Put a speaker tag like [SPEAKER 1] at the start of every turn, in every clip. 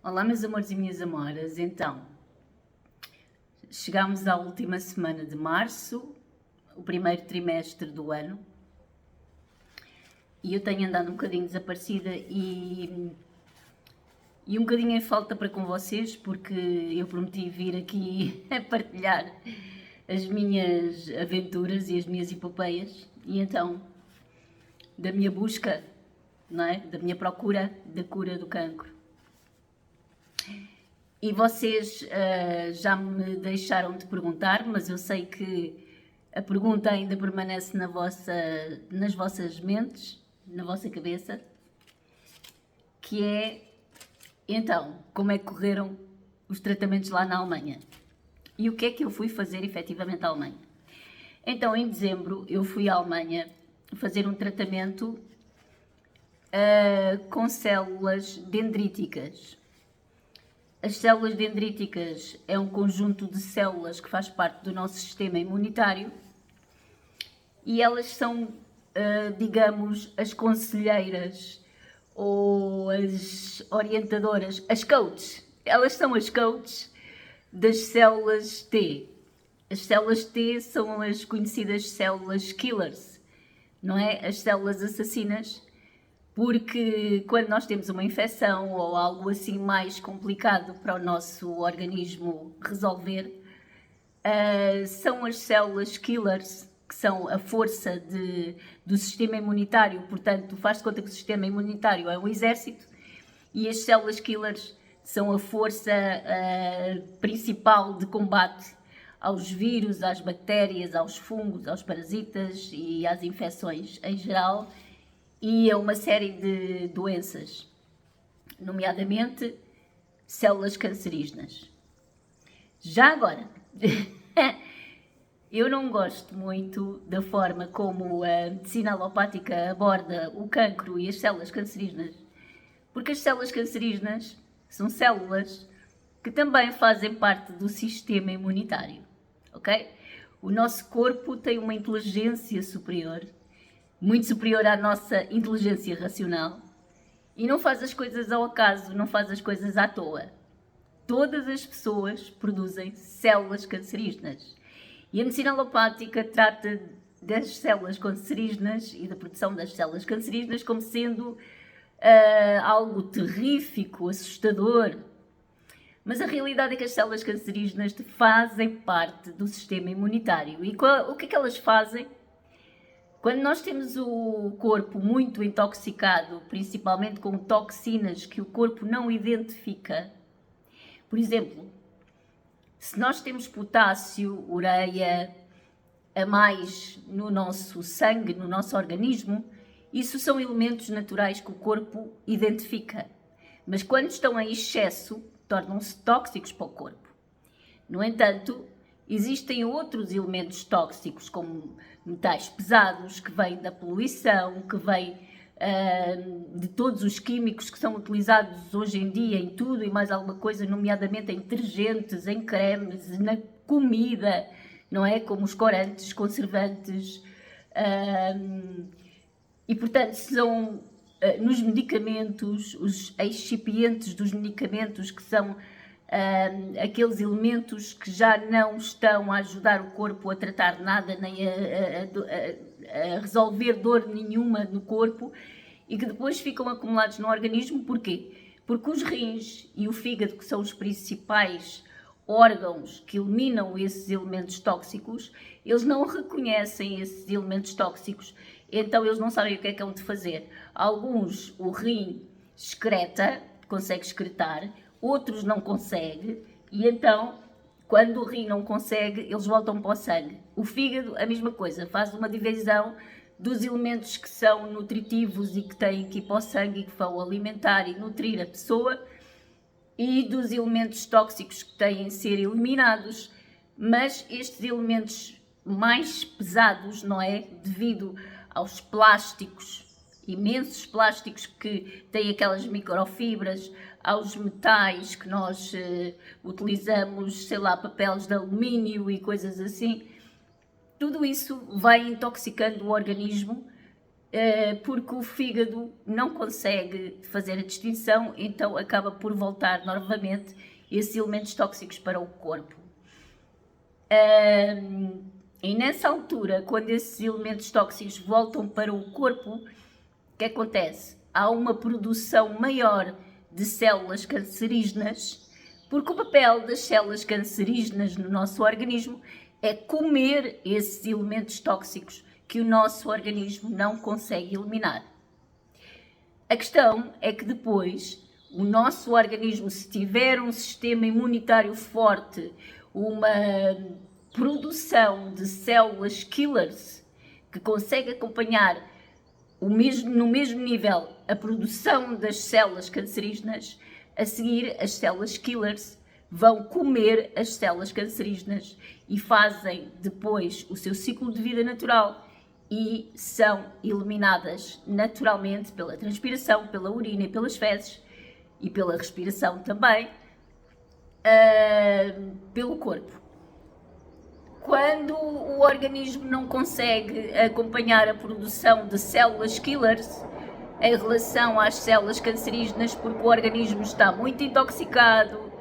[SPEAKER 1] Olá, meus amores e minhas amoras. Então, chegámos à última semana de março, o primeiro trimestre do ano, e eu tenho andado um bocadinho desaparecida e um bocadinho em falta para com vocês, porque eu prometi vir aqui a partilhar as minhas aventuras e as minhas epopeias, e então, da minha busca, não é? Da minha procura da cura do cancro. E vocês já me deixaram de perguntar, mas eu sei que a pergunta ainda permanece nas vossas mentes, na vossa cabeça, que é, então, como é que correram os tratamentos lá na Alemanha? E o que é que eu fui fazer efetivamente à Alemanha? Então, em dezembro, eu fui à Alemanha fazer um tratamento com células dendríticas. As células dendríticas é um conjunto de células que faz parte do nosso sistema imunitário e elas são, digamos, as conselheiras ou as orientadoras, as coaches. Elas são as coaches das células T. As células T são as conhecidas células killers, não é? As células assassinas. Porque quando nós temos uma infecção ou algo assim mais complicado para o nosso organismo resolver, são as células killers, que são a força do sistema imunitário. Portanto, faz-se conta que o sistema imunitário é um exército e as células killers são a força principal de combate aos vírus, às bactérias, aos fungos, aos parasitas e às infecções em geral, e a uma série de doenças, nomeadamente células cancerígenas. Já agora, eu não gosto muito da forma como a medicina alopática aborda o cancro e as células cancerígenas, porque as células cancerígenas são células que também fazem parte do sistema imunitário, ok? O nosso corpo tem uma inteligência superior, muito superior à nossa inteligência racional, e não faz as coisas ao acaso, não faz as coisas à toa. Todas as pessoas produzem células cancerígenas. E a medicina alopática trata das células cancerígenas e da produção das células cancerígenas como sendo algo terrífico, assustador. Mas a realidade é que as células cancerígenas fazem parte do sistema imunitário. E o que é que elas fazem? Quando nós temos o corpo muito intoxicado, principalmente com toxinas que o corpo não identifica, por exemplo, se nós temos potássio, ureia a mais no nosso sangue, no nosso organismo, isso são elementos naturais que o corpo identifica. Mas quando estão em excesso, tornam-se tóxicos para o corpo. No entanto, existem outros elementos tóxicos, como metais pesados, que vêm da poluição, que vêm de todos os químicos que são utilizados hoje em dia em tudo e mais alguma coisa, nomeadamente em detergentes, em cremes, na comida, não é? Como os corantes, conservantes. E, portanto, são nos medicamentos, os excipientes dos medicamentos, que são aqueles elementos que já não estão a ajudar o corpo a tratar nada, nem a resolver dor nenhuma no corpo, e que depois ficam acumulados no organismo. Porquê? Porque os rins e o fígado, que são os principais órgãos que eliminam esses elementos tóxicos, eles não reconhecem esses elementos tóxicos, então eles não sabem o que é de fazer. Alguns, o rim excreta, consegue excretar, outros não conseguem, e então, quando o rim não consegue, eles voltam para o sangue. O fígado, a mesma coisa, faz uma divisão dos elementos que são nutritivos e que têm que ir para o sangue e que vão alimentar e nutrir a pessoa, e dos elementos tóxicos que têm de ser eliminados. Mas estes elementos mais pesados, não é? Devido aos plásticos, imensos plásticos que têm aquelas microfibras, aos metais que nós utilizamos, sei lá, papéis de alumínio e coisas assim, tudo isso vai intoxicando o organismo porque o fígado não consegue fazer a distinção, então acaba por voltar novamente esses elementos tóxicos para o corpo. E nessa altura, quando esses elementos tóxicos voltam para o corpo, o que acontece? Há uma produção maior de células cancerígenas, porque o papel das células cancerígenas no nosso organismo é comer esses elementos tóxicos que o nosso organismo não consegue eliminar. A questão é que depois o nosso organismo, se tiver um sistema imunitário forte, uma produção de células killers que consegue acompanhar no mesmo nível a produção das células cancerígenas, a seguir as células killers vão comer as células cancerígenas e fazem depois o seu ciclo de vida natural e são eliminadas naturalmente pela transpiração, pela urina e pelas fezes e pela respiração também, pelo corpo. Quando o organismo não consegue acompanhar a produção de células killers em relação às células cancerígenas, porque o organismo está muito intoxicado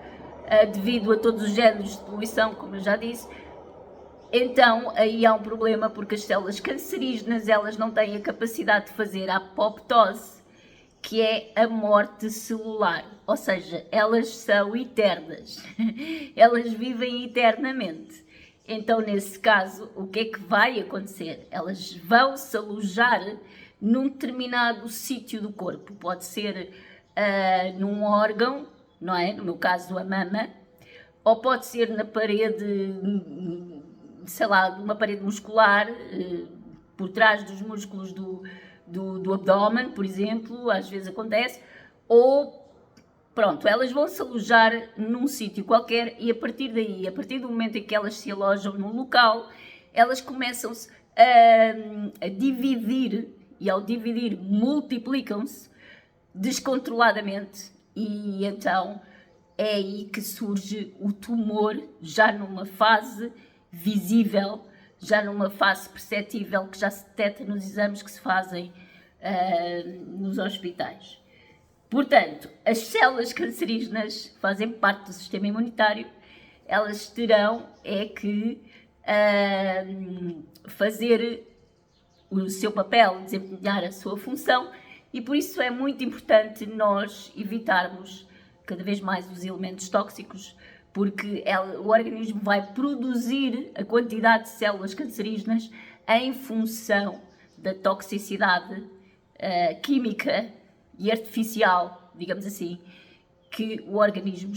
[SPEAKER 1] devido a todos os géneros de poluição, como eu já disse, então aí há um problema, porque as células cancerígenas elas não têm a capacidade de fazer a apoptose, que é a morte celular, ou seja, elas são eternas, elas vivem eternamente. Então, nesse caso, o que é que vai acontecer? Elas vão se alojar num determinado sítio do corpo. Pode ser num órgão, não é? No meu caso, a mama. Ou pode ser na parede, sei lá, numa parede muscular, por trás dos músculos do abdômen, por exemplo, às vezes acontece. Ou pronto, elas vão se alojar num sítio qualquer e a partir daí, a partir do momento em que elas se alojam num local, elas começam-se a dividir e ao dividir multiplicam-se descontroladamente e então é aí que surge o tumor já numa fase visível, já numa fase perceptível que já se detecta nos exames que se fazem nos hospitais. Portanto, as células cancerígenas fazem parte do sistema imunitário, elas terão que fazer o seu papel, desempenhar a sua função e por isso é muito importante nós evitarmos cada vez mais os elementos tóxicos, porque o organismo vai produzir a quantidade de células cancerígenas em função da toxicidade química e artificial, digamos assim, que o organismo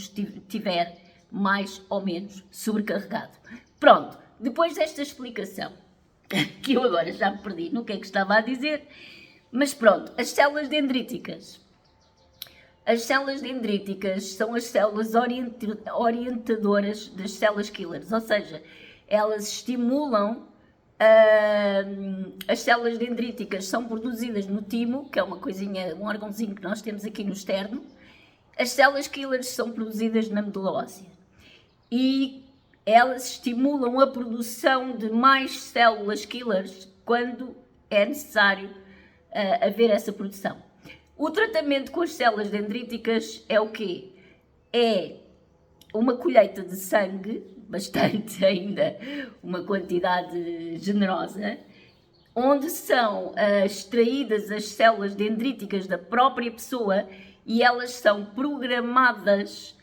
[SPEAKER 1] tiver mais ou menos sobrecarregado. Pronto, depois desta explicação, que eu agora já me perdi no que é que estava a dizer, mas pronto, as células dendríticas. As células dendríticas são as células orientadoras das células killers, ou seja, elas estimulam. As células dendríticas são produzidas no timo, que é uma coisinha, um órgãozinho que nós temos aqui no externo. As células killers são produzidas na medula óssea e elas estimulam a produção de mais células killers quando é necessário haver essa produção. O tratamento com as células dendríticas é o quê? É uma colheita de sangue, bastante ainda, uma quantidade generosa, onde são extraídas as células dendríticas da própria pessoa e elas são programadas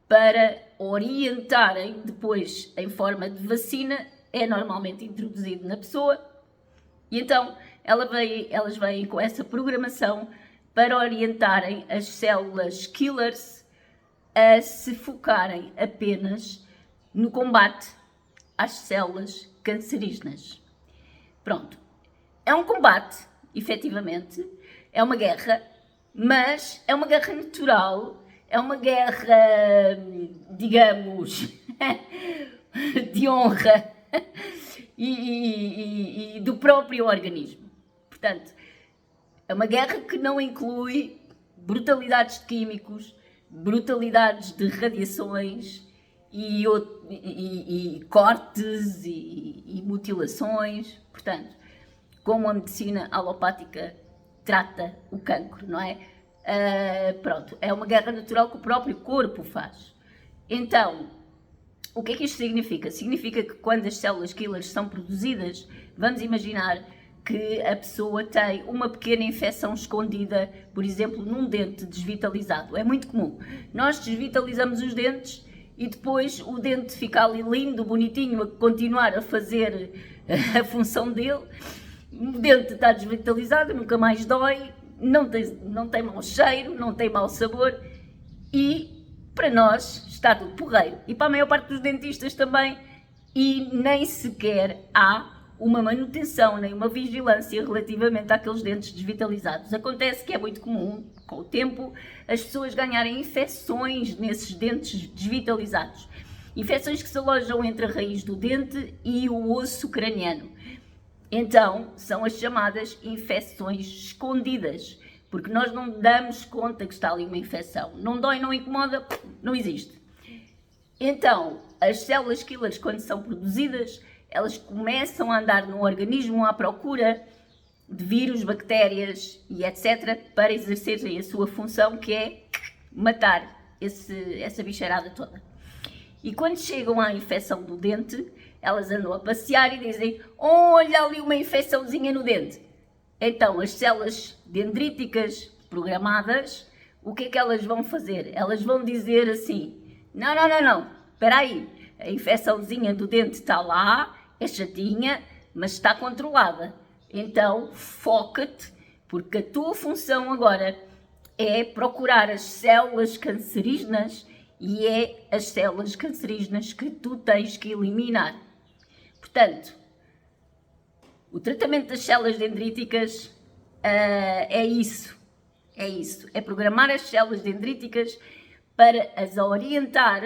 [SPEAKER 1] para orientarem depois em forma de vacina, é normalmente introduzido na pessoa, e então elas vêm com essa programação para orientarem as células killers a se focarem apenas no combate às células cancerígenas. Pronto. É um combate, efetivamente, é uma guerra, mas é uma guerra natural, é uma guerra, digamos, de honra e do próprio organismo. Portanto, é uma guerra que não inclui brutalidades de químicos, brutalidades de radiações e cortes e mutilações. Portanto, como a medicina alopática trata o cancro, não é? Pronto, é uma guerra natural que o próprio corpo faz. Então, o que é que isto significa? Significa que quando as células killers são produzidas, vamos imaginar que a pessoa tem uma pequena infecção escondida, por exemplo, num dente desvitalizado. É muito comum. Nós desvitalizamos os dentes e depois o dente fica ali lindo, bonitinho, a continuar a fazer a função dele. O dente está desvitalizado, nunca mais dói, não tem mau cheiro, não tem mau sabor e para nós está tudo porreiro. E para a maior parte dos dentistas também, e nem sequer há uma manutenção, nem uma vigilância relativamente àqueles dentes desvitalizados. Acontece que é muito comum, com o tempo, as pessoas ganharem infecções nesses dentes desvitalizados. Infecções que se alojam entre a raiz do dente e o osso craniano. Então, são as chamadas infecções escondidas, porque nós não damos conta que está ali uma infecção. Não dói, não incomoda, não existe. Então, as células killers, quando são produzidas, elas começam a andar no organismo à procura de vírus, bactérias e etc. para exercerem a sua função, que é matar essa bicharada toda. E quando chegam à infecção do dente, elas andam a passear e dizem: olha ali uma infecçãozinha no dente. Então, as células dendríticas programadas, o que é que elas vão fazer? Elas vão dizer assim: não, espera aí, a infecçãozinha do dente está lá, é chatinha, mas está controlada. Então, foca-te, porque a tua função agora é procurar as células cancerígenas e é as células cancerígenas que tu tens que eliminar. Portanto, o tratamento das células dendríticas é isso. É programar as células dendríticas para as orientar,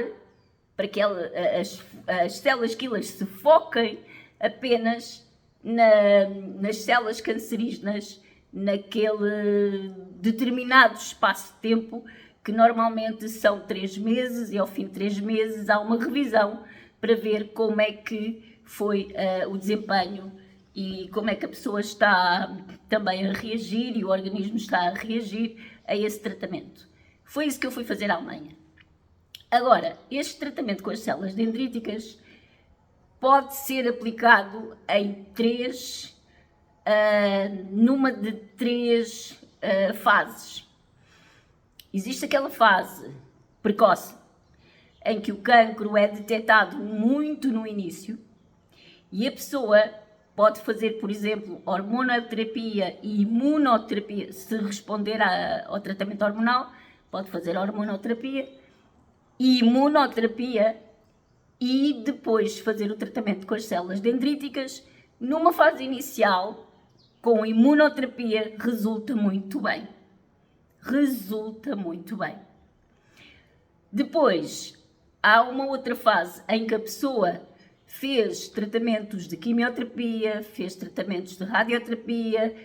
[SPEAKER 1] para que as células killers se foquem apenas nas células cancerígenas, naquele determinado espaço de tempo que normalmente são 3 meses, e ao fim de 3 meses há uma revisão para ver como é que foi o desempenho e como é que a pessoa está também a reagir e o organismo está a reagir a esse tratamento. Foi isso que eu fui fazer à Alemanha. Agora, este tratamento com as células dendríticas pode ser aplicado em numa de 3 fases. Existe aquela fase precoce, em que o cancro é detectado muito no início e a pessoa pode fazer, por exemplo, hormonoterapia e imunoterapia. Se responder ao tratamento hormonal, pode fazer hormonoterapia e imunoterapia e depois fazer o tratamento com as células dendríticas. Numa fase inicial, com imunoterapia, resulta muito bem. Depois, há uma outra fase em que a pessoa fez tratamentos de quimioterapia, fez tratamentos de radioterapia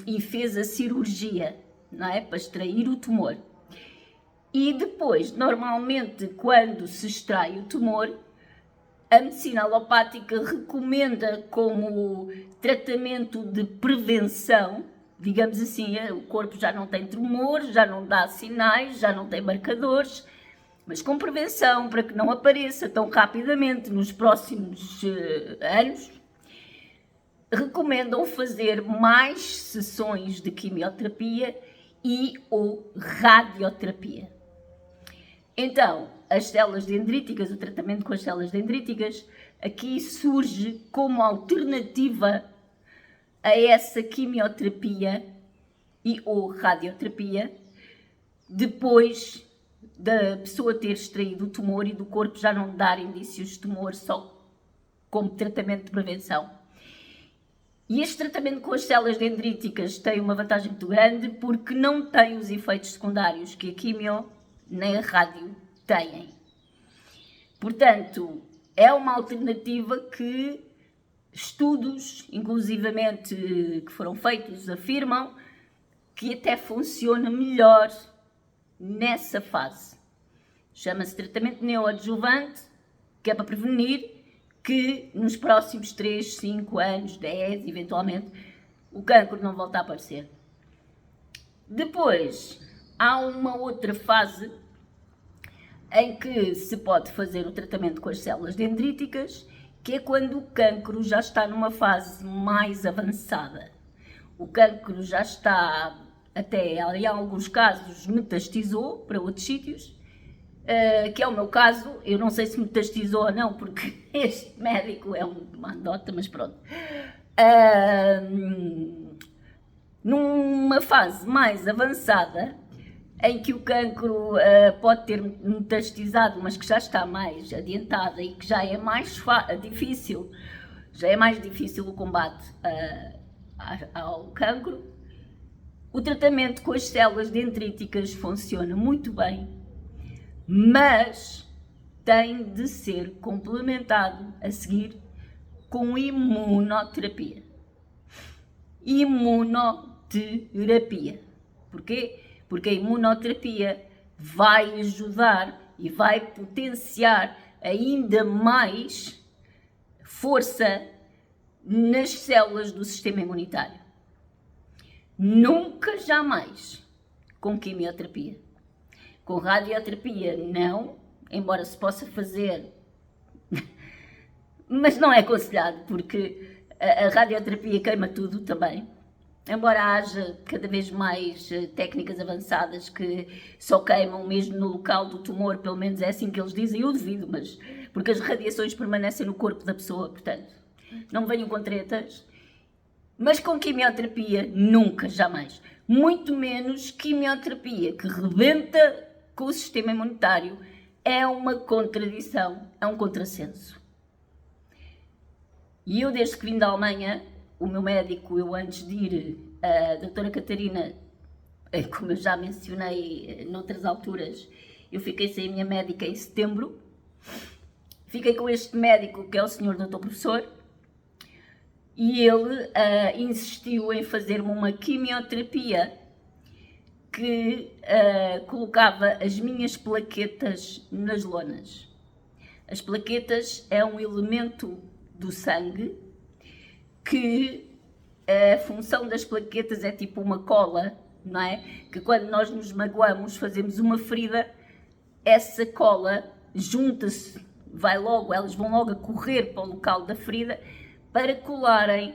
[SPEAKER 1] e fez a cirurgia, não é? Para extrair o tumor. E depois, normalmente, quando se extrai o tumor, a medicina alopática recomenda como tratamento de prevenção, digamos assim, o corpo já não tem tumor, já não dá sinais, já não tem marcadores, mas com prevenção, para que não apareça tão rapidamente nos próximos anos, recomendam fazer mais sessões de quimioterapia e ou radioterapia. Então, as células dendríticas, o tratamento com as células dendríticas, aqui surge como alternativa a essa quimioterapia e ou radioterapia, depois da pessoa ter extraído o tumor e do corpo já não dar indícios de tumor, só como tratamento de prevenção. E este tratamento com as células dendríticas tem uma vantagem muito grande porque não tem os efeitos secundários que a quimio nem a rádio têm. Portanto, é uma alternativa que estudos, inclusivamente que foram feitos, afirmam que até funciona melhor nessa fase. Chama-se tratamento neoadjuvante, que é para prevenir, que nos próximos 3, 5 anos, 10, eventualmente, o cancro não volta a aparecer. Depois, há uma outra fase em que se pode fazer o tratamento com as células dendríticas, que é quando o cancro já está numa fase mais avançada. O cancro já está, até em alguns casos, metastizou para outros sítios, que é o meu caso. Eu não sei se metastizou ou não, porque este médico é uma anedota, mas pronto. Numa fase mais avançada, em que o cancro pode ter metastizado, mas que já está mais adiantada e que já é mais difícil, o combate ao cancro, o tratamento com as células dendríticas funciona muito bem, mas tem de ser complementado a seguir com imunoterapia. Porquê? Porque a imunoterapia vai ajudar e vai potenciar ainda mais força nas células do sistema imunitário. Nunca, jamais com quimioterapia. Com radioterapia, não, embora se possa fazer, mas não é aconselhado, porque a radioterapia queima tudo também. Embora haja cada vez mais técnicas avançadas que só queimam mesmo no local do tumor, pelo menos é assim que eles dizem, eu duvido, mas porque as radiações permanecem no corpo da pessoa, portanto, não me venham com tretas. Mas com quimioterapia, nunca, jamais. Muito menos quimioterapia que rebenta com o sistema imunitário. É uma contradição, é um contrassenso. E eu, desde que vim da Alemanha, o meu médico, eu antes de ir, a doutora Catarina, como eu já mencionei noutras alturas, eu fiquei sem a minha médica em setembro. Fiquei com este médico, que é o senhor doutor professor, e ele insistiu em fazer-me uma quimioterapia que colocava as minhas plaquetas nas lonas. As plaquetas é um elemento do sangue que a função das plaquetas é tipo uma cola, não é? Que quando nós nos magoamos, fazemos uma ferida, essa cola junta-se, elas vão logo a correr para o local da ferida para colarem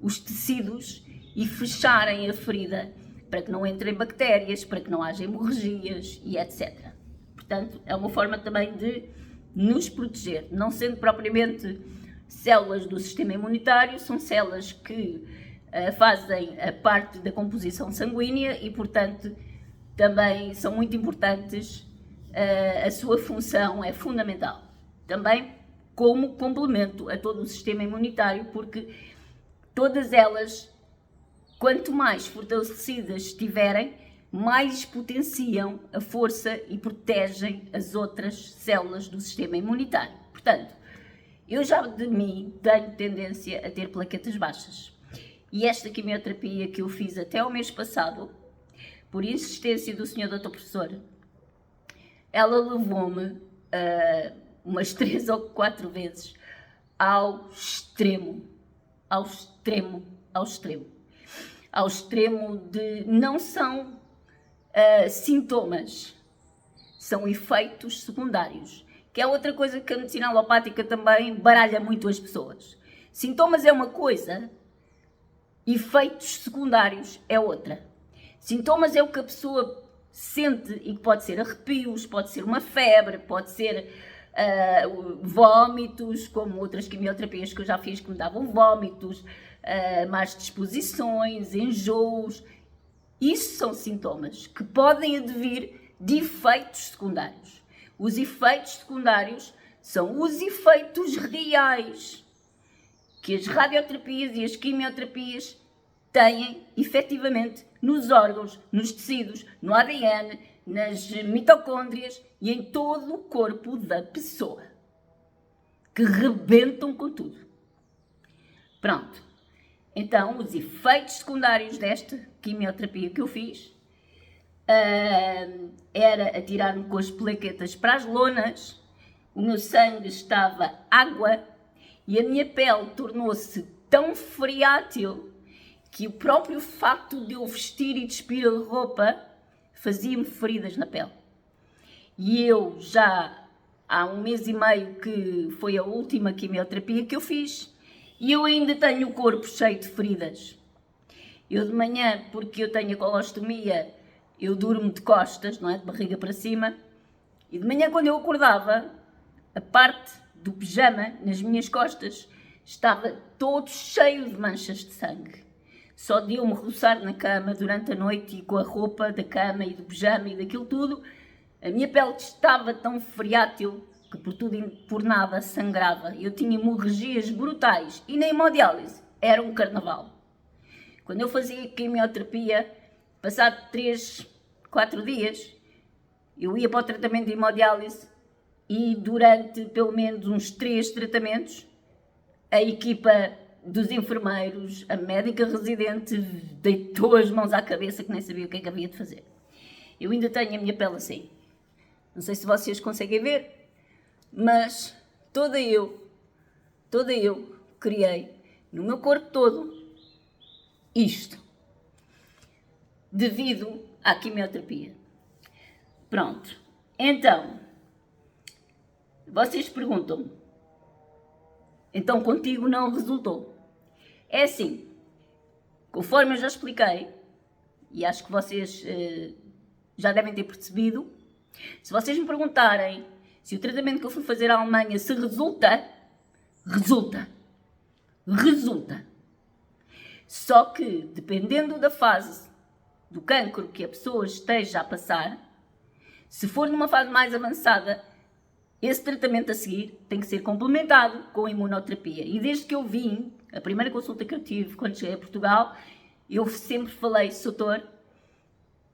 [SPEAKER 1] os tecidos e fecharem a ferida, para que não entrem bactérias, para que não haja hemorragias e etc. Portanto, é uma forma também de nos proteger, não sendo propriamente células do sistema imunitário, são células que fazem a parte da composição sanguínea e, portanto, também são muito importantes, a sua função é fundamental. Também como complemento a todo o sistema imunitário, porque todas elas, quanto mais fortalecidas estiverem, mais potenciam a força e protegem as outras células do sistema imunitário. Portanto, eu já de mim tenho tendência a ter plaquetas baixas. E esta quimioterapia que eu fiz até o mês passado, por insistência do senhor doutor professor, ela levou-me umas 3 ou 4 vezes ao extremo de não são sintomas, são efeitos secundários, que é outra coisa que a medicina alopática também baralha muito as pessoas. Sintomas é uma coisa, efeitos secundários é outra. Sintomas é o que a pessoa sente e que pode ser arrepios, pode ser uma febre, pode ser vômitos, como outras quimioterapias que eu já fiz que me davam vômitos, más disposições, enjoos. Isso são sintomas que podem advir de efeitos secundários. Os efeitos secundários são os efeitos reais que as radioterapias e as quimioterapias têm efetivamente nos órgãos, nos tecidos, no ADN, nas mitocôndrias e em todo o corpo da pessoa, que rebentam com tudo. Pronto. Então, os efeitos secundários desta quimioterapia que eu fiz era atirar-me com as plaquetas para as lonas, o meu sangue estava água e a minha pele tornou-se tão friátil que o próprio facto de eu vestir e despir a roupa fazia-me feridas na pele. E eu já há 1 mês e meio que foi a última quimioterapia que eu fiz e eu ainda tenho o corpo cheio de feridas. Eu de manhã, porque eu tenho a colostomia, eu durmo de costas, não é? De barriga para cima. E de manhã, quando eu acordava, a parte do pijama nas minhas costas estava todo cheio de manchas de sangue. Só de eu me roçar na cama durante a noite e com a roupa da cama e do pijama e daquilo tudo, a minha pele estava tão friátil que por tudo e por nada sangrava. Eu tinha hemorragias brutais e na hemodiálise era um carnaval. Quando eu fazia quimioterapia, passado 3, 4 dias, eu ia para o tratamento de hemodiálise e durante pelo menos uns 3 tratamentos, a equipa dos enfermeiros, a médica residente, deitou as mãos à cabeça que nem sabia o que é que havia de fazer. Eu ainda tenho a minha pele assim. Não sei se vocês conseguem ver, mas toda eu criei no meu corpo todo isto, devido à quimioterapia. Pronto, então, vocês perguntam-me, então contigo não resultou? É assim, conforme eu já expliquei, e acho que vocês já devem ter percebido, se vocês me perguntarem se o tratamento que eu fui fazer à Alemanha se resulta. Só que, dependendo da fase do cancro que a pessoa esteja a passar, se for numa fase mais avançada, esse tratamento a seguir tem que ser complementado com imunoterapia. E desde que eu vim, a primeira consulta que eu tive quando cheguei a Portugal, eu sempre falei, doutor,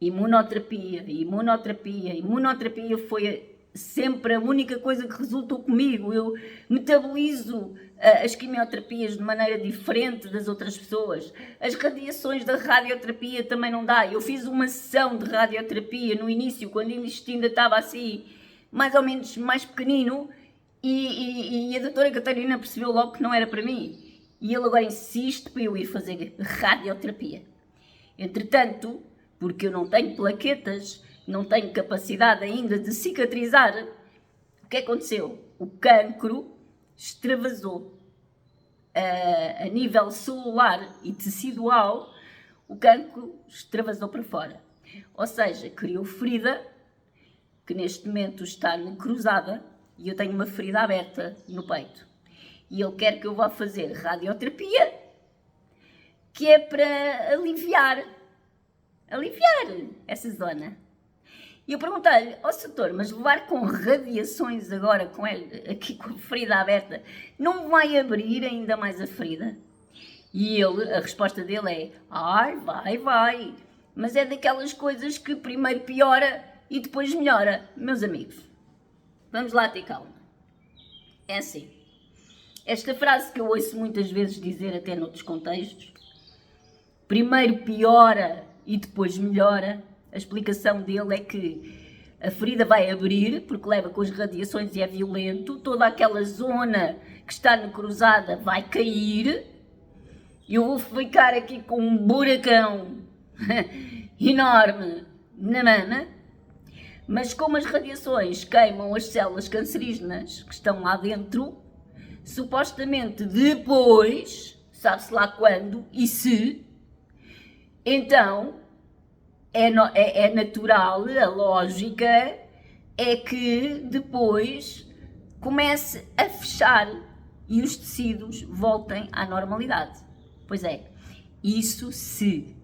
[SPEAKER 1] imunoterapia foi sempre a única coisa que resultou comigo. Eu metabolizo as quimioterapias de maneira diferente das outras pessoas. As radiações da radioterapia também não dá. Eu fiz uma sessão de radioterapia no início, quando isto ainda estava assim, mais ou menos mais pequenino, e a doutora Catarina percebeu logo que não era para mim. E ele agora insiste para eu ir fazer radioterapia. Entretanto, porque eu não tenho plaquetas, não tenho capacidade ainda de cicatrizar, o que aconteceu? O cancro extravasou. A nível celular e tecidual, o cancro extravasou para fora. Ou seja, criou ferida, que neste momento está necrosada, e eu tenho uma ferida aberta no peito. E ele quer que eu vá fazer radioterapia, que é para aliviar essa zona. E eu perguntei-lhe, doutor, mas levar com radiações agora, com ele, aqui com a ferida aberta, não vai abrir ainda mais a ferida? E a resposta dele é, vai, mas é daquelas coisas que primeiro piora e depois melhora. Meus amigos, vamos lá ter calma. É assim, esta frase que eu ouço muitas vezes dizer até noutros contextos, primeiro piora e depois melhora, a explicação dele é que a ferida vai abrir, porque leva com as radiações e é violento, toda aquela zona que está necrosada vai cair, e eu vou ficar aqui com um buracão enorme na mama, mas como as radiações queimam as células cancerígenas que estão lá dentro, supostamente depois, sabe-se lá quando e se, então é natural, a lógica é que depois comece a fechar e os tecidos voltem à normalidade. Pois é, isso se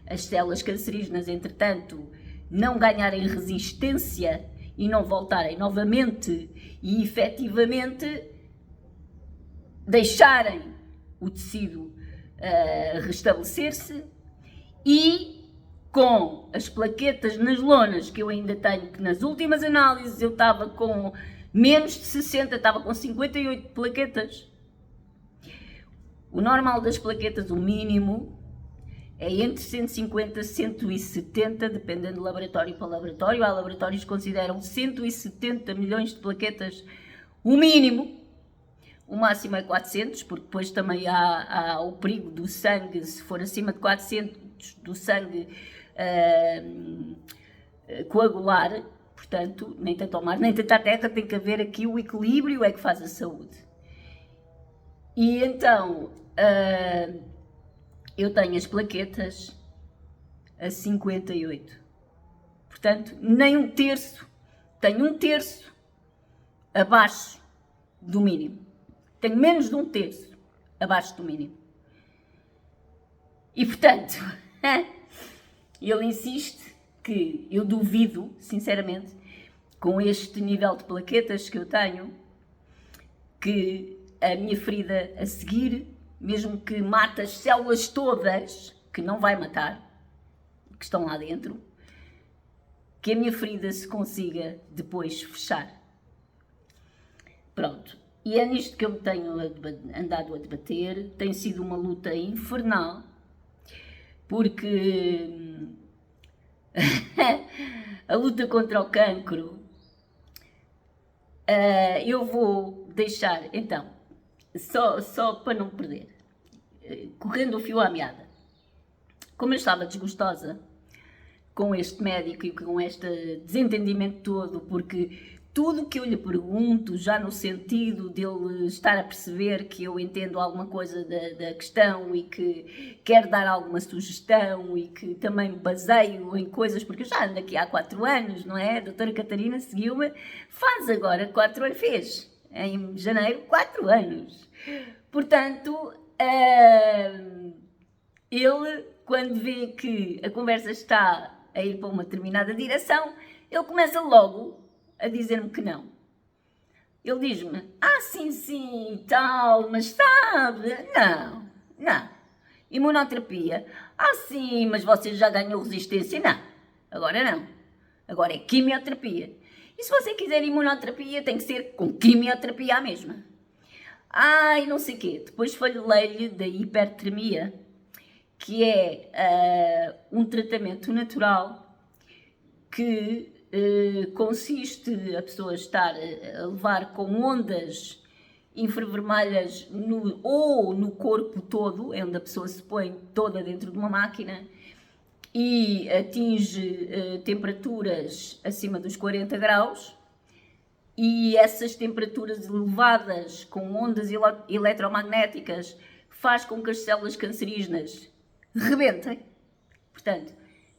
[SPEAKER 1] as células cancerígenas, entretanto, não ganharem resistência e não voltarem novamente e efetivamente deixarem o tecido restabelecer-se, e com as plaquetas nas lonas que eu ainda tenho, que nas últimas análises eu estava com menos de 60, estava com 58 plaquetas. O normal das plaquetas, o mínimo, é entre 150 e 170, dependendo de laboratório para laboratório. Há laboratórios que consideram 170 milhões de plaquetas o mínimo o máximo é 400, porque depois também há o perigo do sangue, se for acima de 400, do sangue coagular, portanto, nem tanto ao mar, nem tanto à terra, tem que haver aqui o equilíbrio é que faz a saúde. E então, eu tenho as plaquetas a 58. Portanto, nem um terço, tenho um terço abaixo do mínimo. Tenho menos de um terço abaixo do mínimo. E, portanto, ele insiste que eu duvido, sinceramente, com este nível de plaquetas que eu tenho, que a minha ferida a seguir, mesmo que mate as células todas, que não vai matar, que estão lá dentro, que a minha ferida se consiga depois fechar. Pronto. E é nisto que eu me tenho andado a debater. Tem sido uma luta infernal, porque a luta contra o cancro, eu vou deixar, então, só para não perder, correndo o fio à meada. Como eu estava desgostosa com este médico e com este desentendimento todo, porque tudo o que eu lhe pergunto, já no sentido dele estar a perceber que eu entendo alguma coisa da questão e que quero dar alguma sugestão e que também me baseio em coisas, porque eu já ando aqui há 4 anos, não é? A doutora Catarina seguiu-me, faz agora 4 anos, fez em janeiro 4 anos. Portanto, ele, quando vê que a conversa está a ir para uma determinada direção, ele começa logo a dizer-me que não. Ele diz-me, sim, tal, mas sabe, não. Imunoterapia, sim, mas você já ganhou resistência, não. Agora não. Agora é quimioterapia. E se você quiser imunoterapia, tem que ser com quimioterapia à mesma. E não sei o quê. Depois falei-lhe da hipertermia, que é um tratamento natural que consiste a pessoa estar a levar com ondas infravermelhas no corpo todo, onde a pessoa se põe toda dentro de uma máquina e atinge temperaturas acima dos 40 graus, e essas temperaturas elevadas com ondas eletromagnéticas faz com que as células cancerígenas rebentem. Portanto,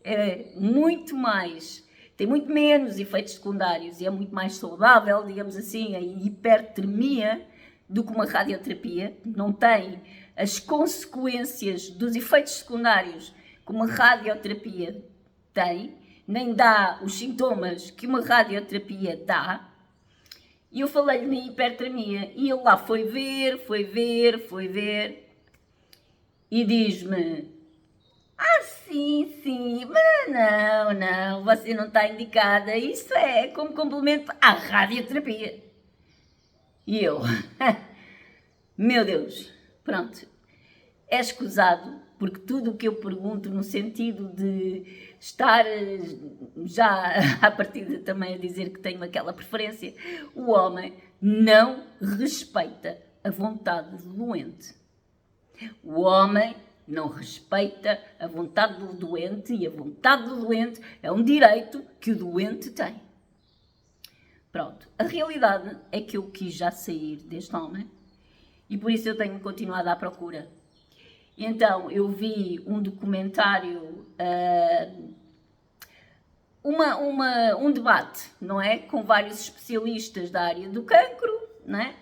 [SPEAKER 1] é muito mais, tem muito menos efeitos secundários e é muito mais saudável, digamos assim, a hipertermia do que uma radioterapia. Não tem as consequências dos efeitos secundários que uma radioterapia tem, nem dá os sintomas que uma radioterapia dá. E eu falei-lhe na hipertermia e ele lá foi ver e diz-me, sim, mas não, você não está indicada, isso é como complemento à radioterapia. E eu, meu Deus, pronto, é escusado, porque tudo o que eu pergunto no sentido de estar já à partida também a dizer que tenho aquela preferência, o homem não respeita a vontade do doente. O homem não respeita a vontade do doente e a vontade do doente é um direito que o doente tem. Pronto, a realidade é que eu quis já sair deste homem e por isso eu tenho continuado à procura. Então, eu vi um documentário, um debate, não é? Com vários especialistas da área do cancro, não é?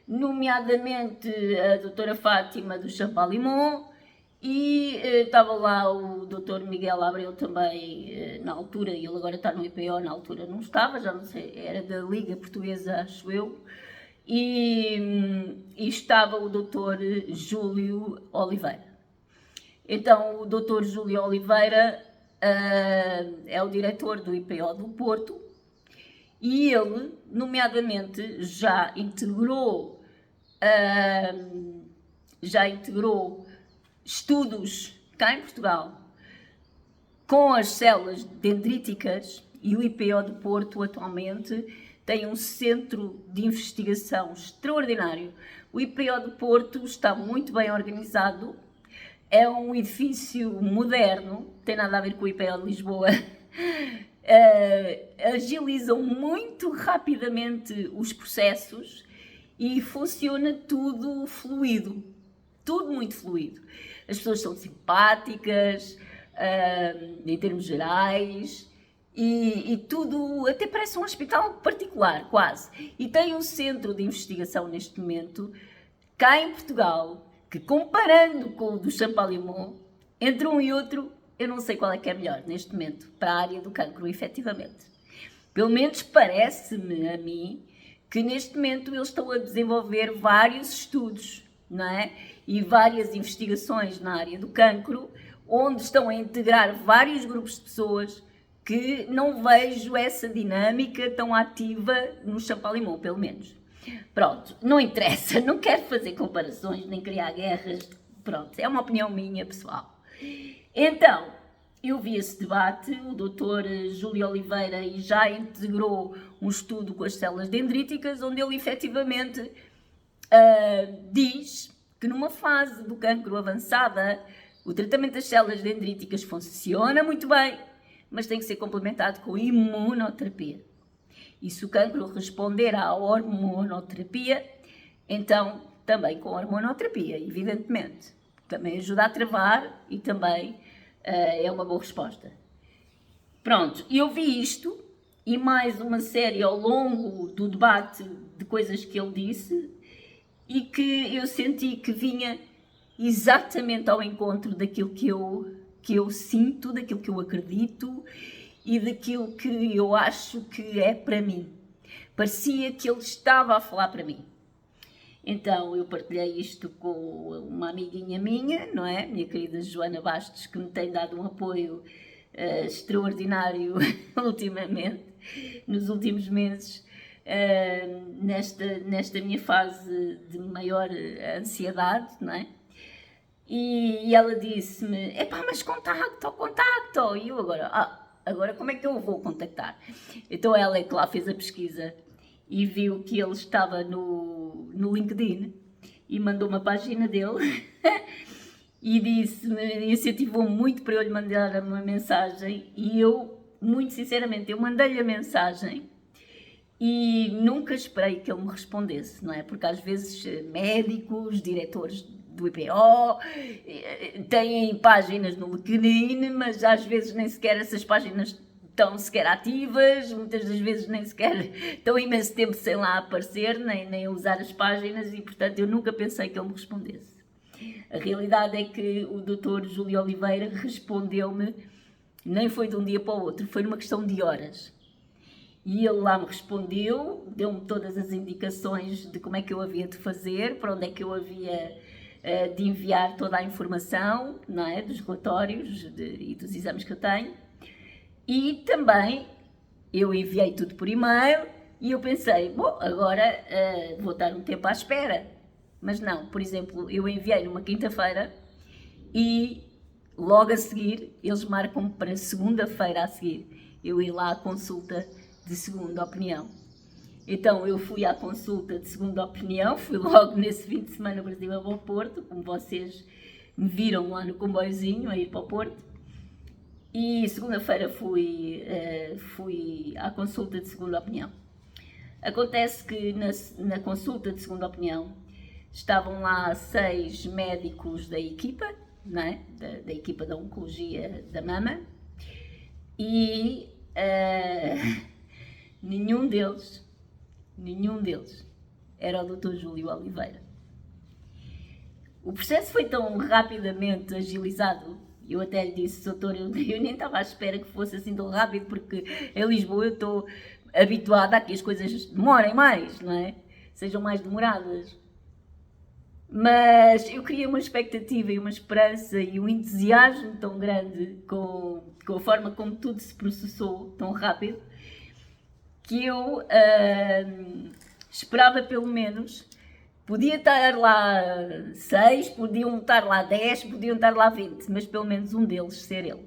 [SPEAKER 1] Nomeadamente a doutora Fátima do Champalimau e estava lá o doutor Miguel Abreu também na altura, ele agora está no IPO, na altura não estava, já não sei, era da Liga Portuguesa, acho eu. E estava o doutor Júlio Oliveira. Então, o doutor Júlio Oliveira é o diretor do IPO do Porto e ele, nomeadamente, já integrou estudos cá em Portugal com as células dendríticas e o IPO do Porto atualmente tem um centro de investigação extraordinário. O IPO do Porto está muito bem organizado, é um edifício moderno, tem nada a ver com o IPO de Lisboa. Agilizam muito rapidamente os processos e funciona tudo fluido, tudo muito fluido. As pessoas são simpáticas, em termos gerais, e tudo, até parece um hospital particular, quase. E tem um centro de investigação neste momento, cá em Portugal, que comparando com o do Champalimaud, entre um e outro, eu não sei qual é que é melhor neste momento, para a área do cancro, efetivamente. Pelo menos parece-me a mim que neste momento eles estão a desenvolver vários estudos, não é? E várias investigações na área do cancro, onde estão a integrar vários grupos de pessoas que não vejo essa dinâmica tão ativa no Champalimaud, pelo menos. Pronto, não interessa, não quero fazer comparações, nem criar guerras, pronto, é uma opinião minha, pessoal. Então, eu vi esse debate, o Dr. Júlio Oliveira já integrou um estudo com as células dendríticas, onde ele efetivamente diz que numa fase do cancro avançada, o tratamento das células dendríticas funciona muito bem, mas tem que ser complementado com imunoterapia. E se o cancro responder à hormonoterapia, então também com hormonoterapia, evidentemente. Também ajuda a travar e também é uma boa resposta. Pronto, eu vi isto e mais uma série ao longo do debate de coisas que ele disse e que eu senti que vinha exatamente ao encontro daquilo que eu sinto, daquilo que eu acredito e daquilo que eu acho que é para mim. Parecia que ele estava a falar para mim. Então eu partilhei isto com uma amiguinha minha, não é? Minha querida Joana Bastos, que me tem dado um apoio extraordinário ultimamente, nos últimos meses, nesta minha fase de maior ansiedade, não é? E ela disse-me, epá, mas contacto. E eu agora como é que eu vou contactar? Então ela é que lá fez a pesquisa e viu que ele estava no LinkedIn e mandou uma página dele e disse-me, incentivou-me muito para eu lhe mandar uma mensagem e eu, muito sinceramente, eu mandei-lhe a mensagem e nunca esperei que ele me respondesse, não é? Porque às vezes médicos, diretores do IPO têm páginas no LinkedIn, mas às vezes nem sequer essas páginas estão sequer ativas, muitas das vezes nem sequer estão imenso tempo sem lá aparecer, nem usar as páginas e, portanto, eu nunca pensei que ele me respondesse. A realidade é que o Dr. Júlio Oliveira respondeu-me, nem foi de um dia para o outro, foi numa questão de horas. E ele lá me respondeu, deu-me todas as indicações de como é que eu havia de fazer, para onde é que eu havia de enviar toda a informação, não é? Dos relatórios e dos exames que eu tenho. E também eu enviei tudo por e-mail e eu pensei, bom, agora vou estar um tempo à espera. Mas não, por exemplo, eu enviei numa quinta-feira e logo a seguir eles marcam para segunda-feira a seguir eu ir lá à consulta de segunda opinião. Então eu fui à consulta de segunda opinião, fui logo nesse fim de semana para Brasil ao Porto, como vocês me viram lá no comboiozinho a ir para o Porto. E segunda-feira fui à consulta de segunda opinião. Acontece que na consulta de segunda opinião estavam lá 6 médicos da equipa, não é? da equipa da oncologia da mama, e nenhum deles era o Dr. Júlio Oliveira. O processo foi tão rapidamente agilizado, eu até lhe disse, doutor, eu nem estava à espera que fosse assim tão rápido, porque em Lisboa eu estou habituada a que as coisas demorem mais, não é? Sejam mais demoradas. Mas eu criei uma expectativa e uma esperança e um entusiasmo tão grande com a forma como tudo se processou tão rápido, que eu esperava pelo menos, podia estar lá 6, podiam estar lá 10, podiam estar lá 20, mas pelo menos um deles ser ele.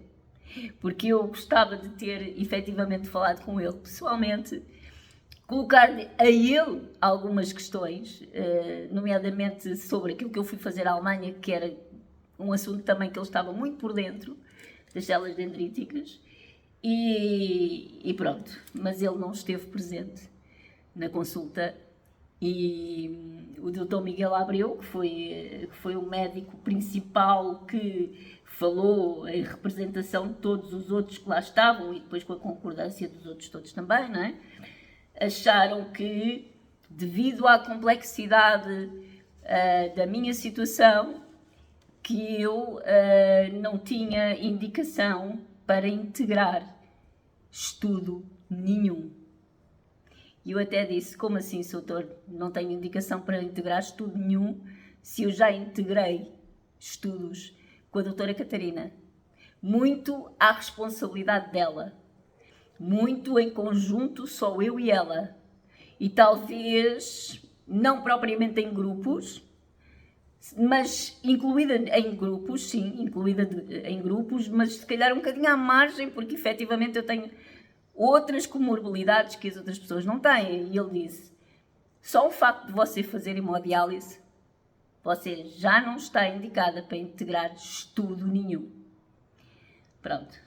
[SPEAKER 1] Porque eu gostava de ter efetivamente falado com ele pessoalmente, colocar-lhe a ele algumas questões, nomeadamente sobre aquilo que eu fui fazer à Alemanha, que era um assunto também que ele estava muito por dentro, das células dendríticas, e pronto, mas ele não esteve presente na consulta. E o Dr. Miguel Abreu, que foi o médico principal que falou em representação de todos os outros que lá estavam e depois com a concordância dos outros todos também, não é? Acharam que, devido à complexidade da minha situação, que eu não tinha indicação para integrar estudo nenhum. E eu até disse, como assim, Sr. Doutor, não tenho indicação para integrar estudo nenhum, se eu já integrei estudos com a doutora Catarina? Muito à responsabilidade dela, muito em conjunto, só eu e ela. E talvez, não propriamente em grupos, mas incluída em grupos, sim, incluída em grupos, mas se calhar um bocadinho à margem, porque efetivamente eu tenho outras comorbilidades que as outras pessoas não têm. E ele disse, só o facto de você fazer hemodiálise, você já não está indicada para integrar estudo nenhum. Pronto.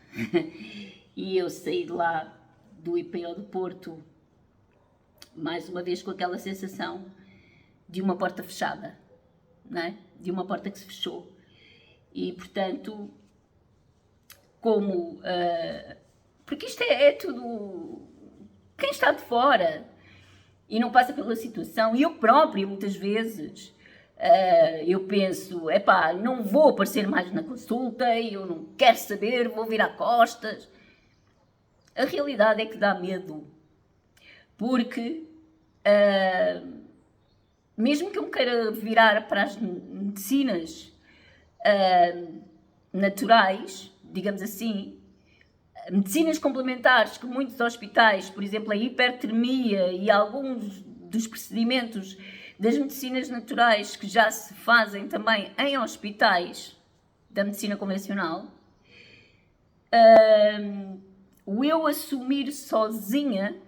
[SPEAKER 1] E eu saí de lá do IPO do Porto, mais uma vez com aquela sensação de uma porta fechada, não é? De uma porta que se fechou. E, portanto, como... porque isto é tudo... Quem está de fora e não passa pela situação, e eu própria, muitas vezes, eu penso, epá, não vou aparecer mais na consulta, eu não quero saber, vou virar costas. A realidade é que dá medo, porque mesmo que eu me queira virar para as medicinas naturais, digamos assim, medicinas complementares que muitos hospitais, por exemplo, a hipertermia e alguns dos procedimentos das medicinas naturais que já se fazem também em hospitais da medicina convencional, o eu assumir sozinha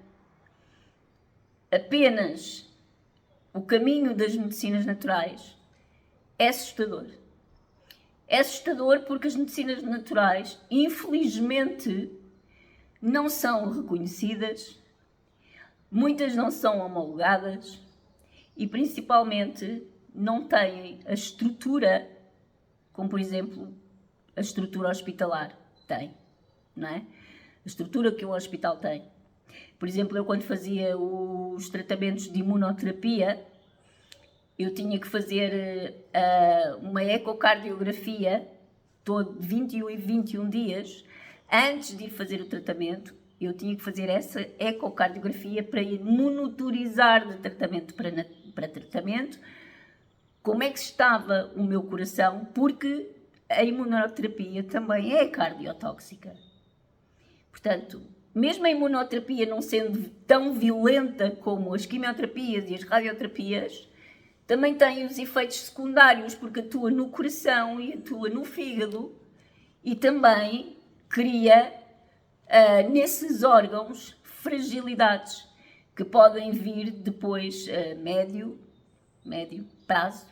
[SPEAKER 1] apenas o caminho das medicinas naturais é assustador. É assustador porque as medicinas naturais, infelizmente, não são reconhecidas, muitas não são homologadas e, principalmente, não têm a estrutura, como, por exemplo, a estrutura hospitalar tem, não é? A estrutura que um hospital tem. Por exemplo, eu quando fazia os tratamentos de imunoterapia, eu tinha que fazer uma ecocardiografia todo 21 e 21 dias. Antes de ir fazer o tratamento, eu tinha que fazer essa ecocardiografia para ir monitorizar de tratamento para tratamento como é que estava o meu coração, porque a imunoterapia também é cardiotóxica. Portanto, mesmo a imunoterapia não sendo tão violenta como as quimioterapias e as radioterapias, também tem os efeitos secundários, porque atua no coração e atua no fígado e também cria nesses órgãos fragilidades que podem vir depois a médio prazo,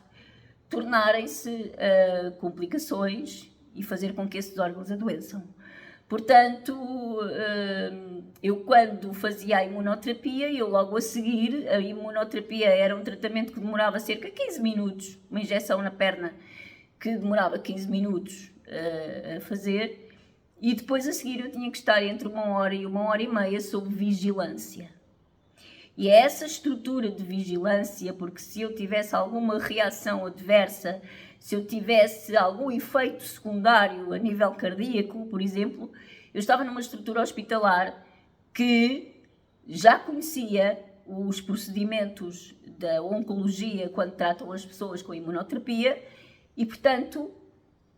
[SPEAKER 1] tornarem-se complicações e fazer com que esses órgãos adoeçam. Portanto, eu quando fazia a imunoterapia, eu logo a seguir, a imunoterapia era um tratamento que demorava cerca de 15 minutos, uma injeção na perna que demorava 15 minutos a fazer, e depois a seguir eu tinha que estar entre 1 hora e 1 hora e meia sob vigilância. E é essa estrutura de vigilância, porque se eu tivesse alguma reação adversa, se eu tivesse algum efeito secundário a nível cardíaco, por exemplo, eu estava numa estrutura hospitalar que já conhecia os procedimentos da oncologia quando tratam as pessoas com imunoterapia e, portanto,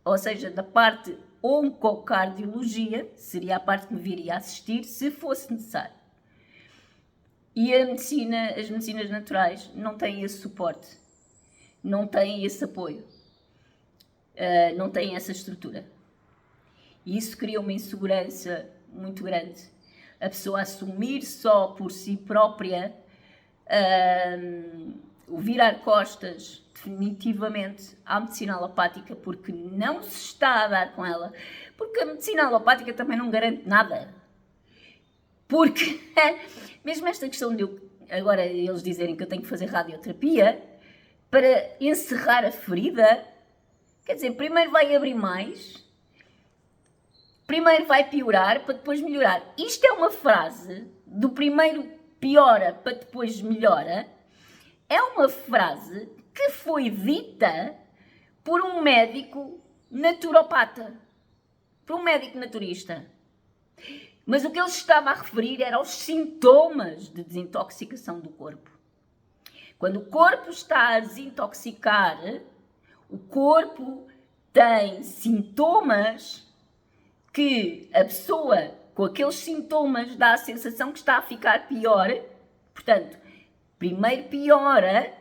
[SPEAKER 1] ou seja, da parte oncocardiologia, seria a parte que me viria a assistir se fosse necessário. E as medicinas naturais não têm esse suporte, não têm esse apoio. Não têm essa estrutura. E isso cria uma insegurança muito grande, a pessoa assumir só por si própria o virar costas definitivamente à medicina alopática, porque não se está a dar com ela, porque a medicina alopática também não garante nada. Porque mesmo esta questão de agora eles dizerem que eu tenho que fazer radioterapia para encerrar a ferida, quer dizer, primeiro vai abrir mais, primeiro vai piorar para depois melhorar. Isto é uma frase do primeiro piora para depois melhora, é uma frase que foi dita por um médico naturopata, por um médico naturista. Mas o que ele estava a referir era aos sintomas de desintoxicação do corpo. Quando o corpo está a desintoxicar, o corpo tem sintomas que a pessoa com aqueles sintomas dá a sensação que está a ficar pior. Portanto, primeiro piora,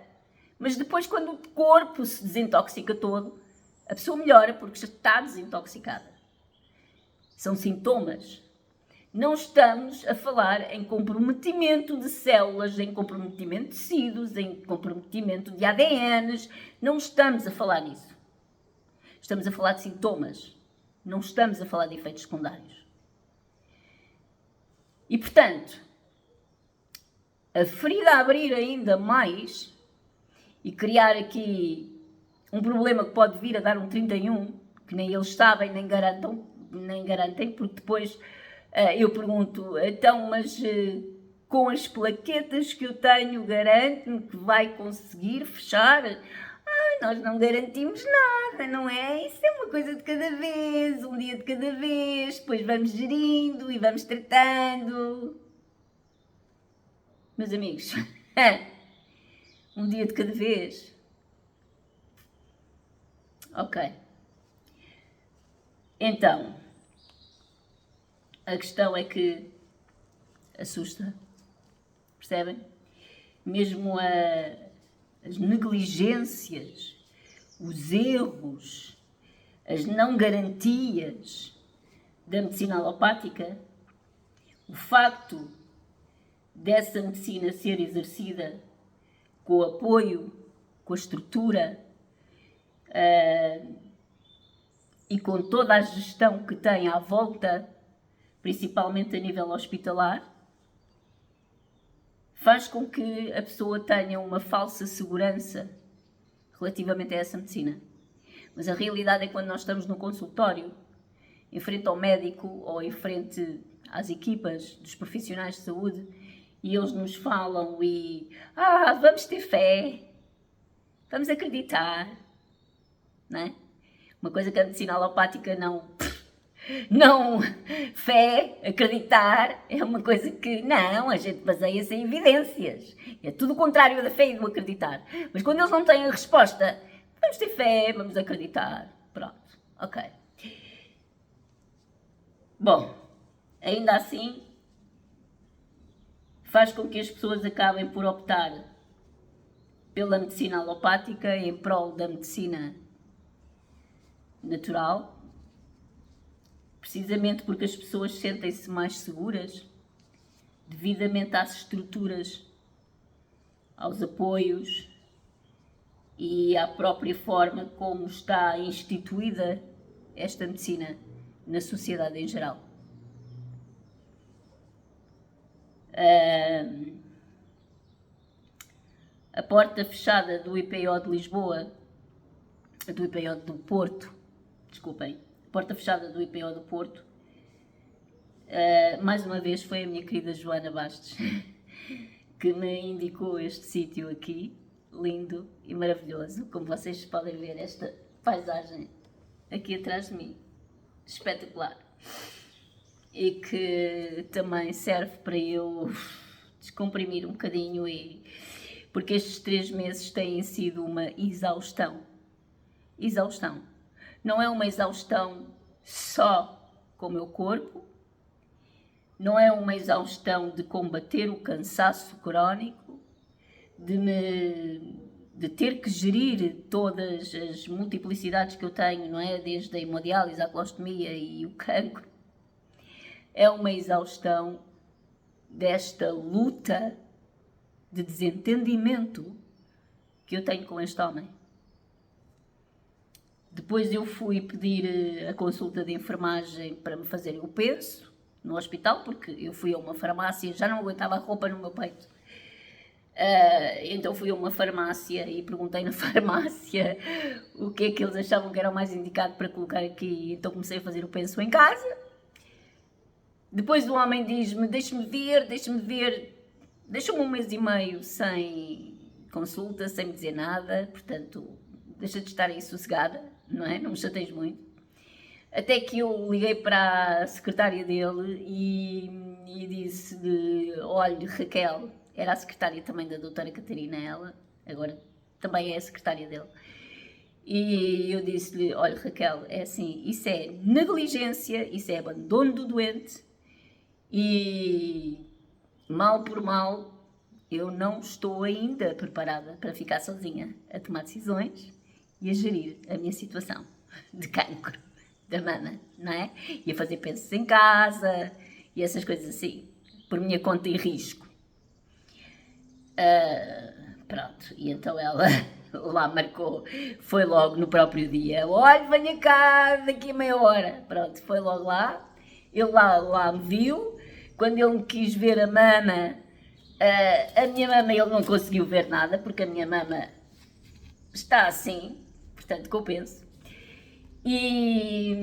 [SPEAKER 1] mas depois quando o corpo se desintoxica todo, a pessoa melhora porque já está desintoxicada. São sintomas. Não estamos a falar em comprometimento de células, em comprometimento de tecidos, em comprometimento de ADNs. Não estamos a falar nisso. Estamos a falar de sintomas. Não estamos a falar de efeitos secundários. E, portanto, a ferida abrir ainda mais e criar aqui um problema que pode vir a dar um 31, que nem eles sabem, nem garantem, porque depois eu pergunto, então, mas com as plaquetas que eu tenho, garante-me que vai conseguir fechar? Nós não garantimos nada, não é? Isso é uma coisa de cada vez, um dia de cada vez, depois vamos gerindo e vamos tratando. Meus amigos, um dia de cada vez. Ok. Então, a questão é que assusta, percebem? Mesmo as negligências, os erros, as não garantias da medicina alopática, o facto dessa medicina ser exercida com o apoio, com a estrutura e com toda a gestão que tem à volta, principalmente a nível hospitalar, faz com que a pessoa tenha uma falsa segurança relativamente a essa medicina. Mas a realidade é que quando nós estamos no consultório, em frente ao médico ou em frente às equipas dos profissionais de saúde, e eles nos falam vamos ter fé, vamos acreditar, não é? Uma coisa que a medicina alopática não, fé, acreditar, é uma coisa que não, a gente baseia-se em evidências. É tudo o contrário da fé e do acreditar. Mas quando eles não têm a resposta, vamos ter fé, vamos acreditar. Pronto, ok. Bom, ainda assim, faz com que as pessoas acabem por optar pela medicina alopática em prol da medicina natural, precisamente porque as pessoas sentem-se mais seguras, devidamente às estruturas, aos apoios e à própria forma como está instituída esta medicina na sociedade em geral. A porta fechada do IPO de Lisboa, do IPO do Porto, desculpem, a porta fechada do IPO do Porto, mais uma vez foi a minha querida Joana Bastos que me indicou este sítio aqui, lindo e maravilhoso, como vocês podem ver esta paisagem aqui atrás de mim, espetacular, e que também serve para eu descomprimir um bocadinho, porque estes 3 meses têm sido uma exaustão. Não é uma exaustão só com o meu corpo, não é uma exaustão de combater o cansaço crónico, de ter que gerir todas as multiplicidades que eu tenho, não é? Desde a hemodiálise, a colostomia e o cancro. É uma exaustão desta luta de desentendimento que eu tenho com este homem. Depois eu fui pedir a consulta de enfermagem para me fazerem o penso no hospital, porque eu fui a uma farmácia, já não aguentava a roupa no meu peito. Então fui a uma farmácia e perguntei na farmácia o que é que eles achavam que era o mais indicado para colocar aqui. Então comecei a fazer o penso em casa. Depois o homem diz-me, deixa-me ver, deixa-me 1 mês e meio sem consulta, sem me dizer nada, portanto, deixa de estar aí sossegada, não é? Não me chateis muito. Até que eu liguei para a secretária dele e disse-lhe, olha, Raquel, era a secretária também da doutora Catarina, ela, agora também é a secretária dele. E eu disse-lhe, olha Raquel, é assim, isso é negligência, isso é abandono do doente e mal por mal eu não estou ainda preparada para ficar sozinha a tomar decisões e a gerir a minha situação de cancro da mama, não é? E a fazer pensos em casa e essas coisas assim, por minha conta e risco. Pronto, e então ela lá marcou, foi logo no próprio dia, olha, venha cá daqui a meia hora, pronto, foi logo lá, ele lá me viu, quando ele me quis ver a mama, a minha mama ele não conseguiu ver nada, porque a minha mama está assim, portanto compenso, e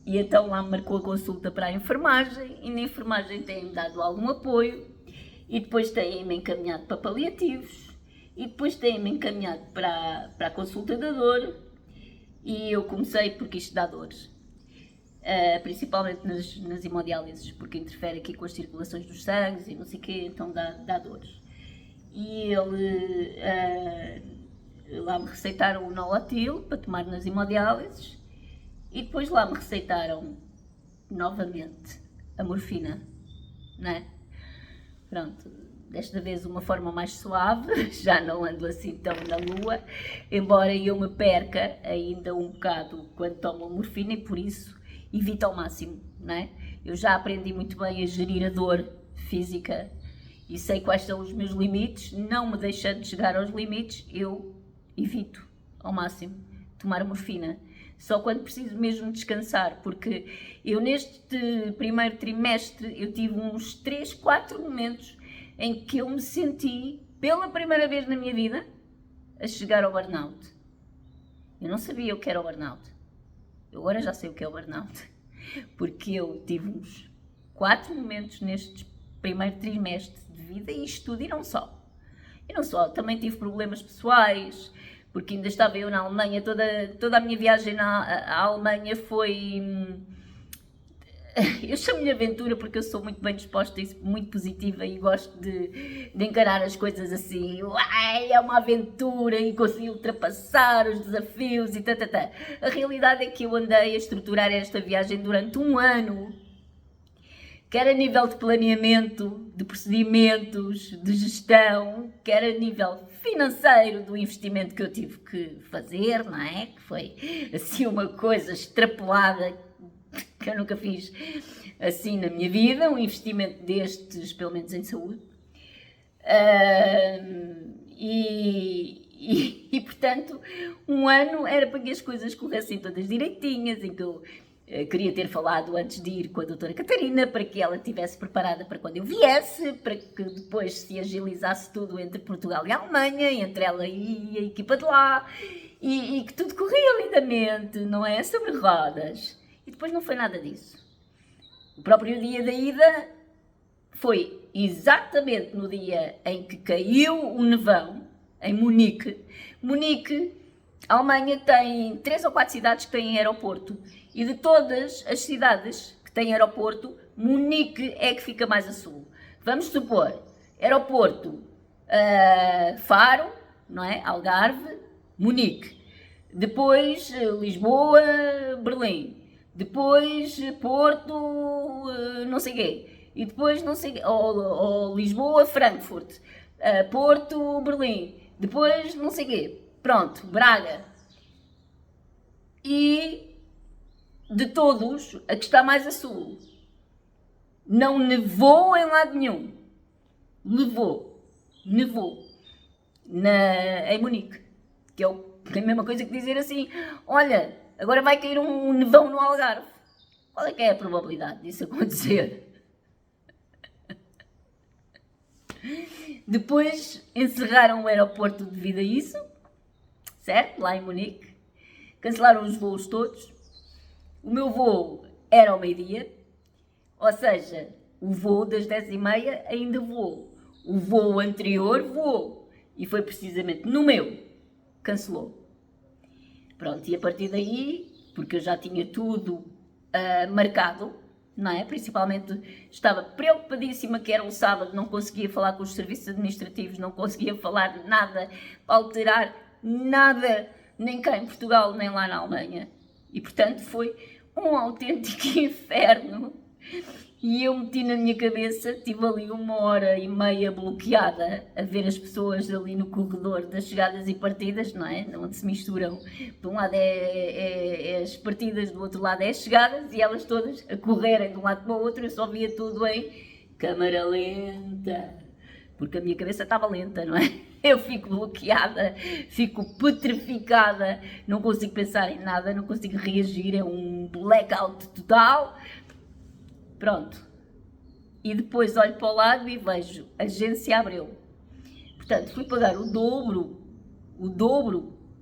[SPEAKER 1] então lá me marcou a consulta para a enfermagem, e na enfermagem tem-me dado algum apoio, e depois têm-me encaminhado para paliativos, e depois têm-me encaminhado para a consulta da dor, e eu comecei porque isto dá dores, principalmente nas hemodiálises, porque interfere aqui com as circulações dos sangues e não sei o quê, então dá dores. E lá me receitaram o Nolotil para tomar nas hemodiálises, e depois lá me receitaram novamente a morfina, não é? Pronto, desta vez uma forma mais suave, já não ando assim tão na lua, embora eu me perca ainda um bocado quando tomo a morfina e por isso evito ao máximo, não é? Eu já aprendi muito bem a gerir a dor física e sei quais são os meus limites, não me deixando chegar aos limites, eu evito ao máximo tomar a morfina. Só quando preciso mesmo descansar, porque eu neste primeiro trimestre eu tive uns 3, 4 momentos em que eu me senti, pela primeira vez na minha vida, a chegar ao burnout. Eu não sabia o que era o burnout. Eu agora já sei o que é o burnout, porque eu tive uns 4 momentos neste primeiro trimestre de vida e isto tudo, e não só. Também tive problemas pessoais, porque ainda estava eu na Alemanha, toda a minha viagem à Alemanha foi... Eu chamo-lhe aventura porque eu sou muito bem disposta e muito positiva e gosto de encarar as coisas assim, é uma aventura e consegui ultrapassar os desafios e tatatá. A realidade é que eu andei a estruturar esta viagem durante 1 ano, quer a nível de planeamento, de procedimentos, de gestão, quer a nível financeiro do investimento que eu tive que fazer, não é? Que foi assim uma coisa extrapolada que eu nunca fiz assim na minha vida, um investimento destes, pelo menos em saúde. Portanto, 1 ano era para que as coisas corressem todas direitinhas, em que eu queria ter falado antes de ir com a doutora Catarina, para que ela estivesse preparada para quando eu viesse, para que depois se agilizasse tudo entre Portugal e a Alemanha, entre ela e a equipa de lá, e que tudo corria lindamente, não é? Sobre rodas. E depois não foi nada disso. O próprio dia da ida foi exatamente no dia em que caiu o nevão, em Munique. Munique, a Alemanha tem 3 ou 4 cidades que têm aeroporto. E de todas as cidades que têm aeroporto, Munique é que fica mais a sul. Vamos supor, aeroporto Faro, não é? Algarve, Munique. Depois Lisboa, Berlim. Depois Porto, não sei quê. E depois não sei quê. Ou Lisboa, Frankfurt. Porto, Berlim. Depois não sei quê. Pronto, Braga. E de todos, a que está mais a sul, Não nevou em lado nenhum. Nevou em Munique, que é a mesma coisa que dizer assim, olha, agora vai cair um nevão no Algarve. Qual é que é a probabilidade disso acontecer? Depois encerraram o aeroporto devido a isso, certo? Lá em Munique. Cancelaram os voos todos. O meu voo era ao meio-dia, ou seja, o voo das 10h30 ainda voou. O voo anterior voou. E foi precisamente no meu. Cancelou. Pronto, e a partir daí, porque eu já tinha tudo marcado, não é? Principalmente estava preocupadíssima que era um sábado, não conseguia falar com os serviços administrativos, não conseguia falar nada, alterar nada, nem cá em Portugal, nem lá na Alemanha. E portanto foi um autêntico inferno. E eu meti na minha cabeça, tive ali 1h30 bloqueada a ver as pessoas ali no corredor das chegadas e partidas, não é? Onde se misturam. De um lado é as partidas, do outro lado é as chegadas, e elas todas a correrem de um lado para o outro. Eu só via tudo em câmara lenta, porque a minha cabeça estava lenta, não é? Eu fico bloqueada, fico petrificada, não consigo pensar em nada, não consigo reagir, é um blackout total. Pronto. E depois olho para o lado e vejo Agência Abreu. Portanto, fui pagar o dobro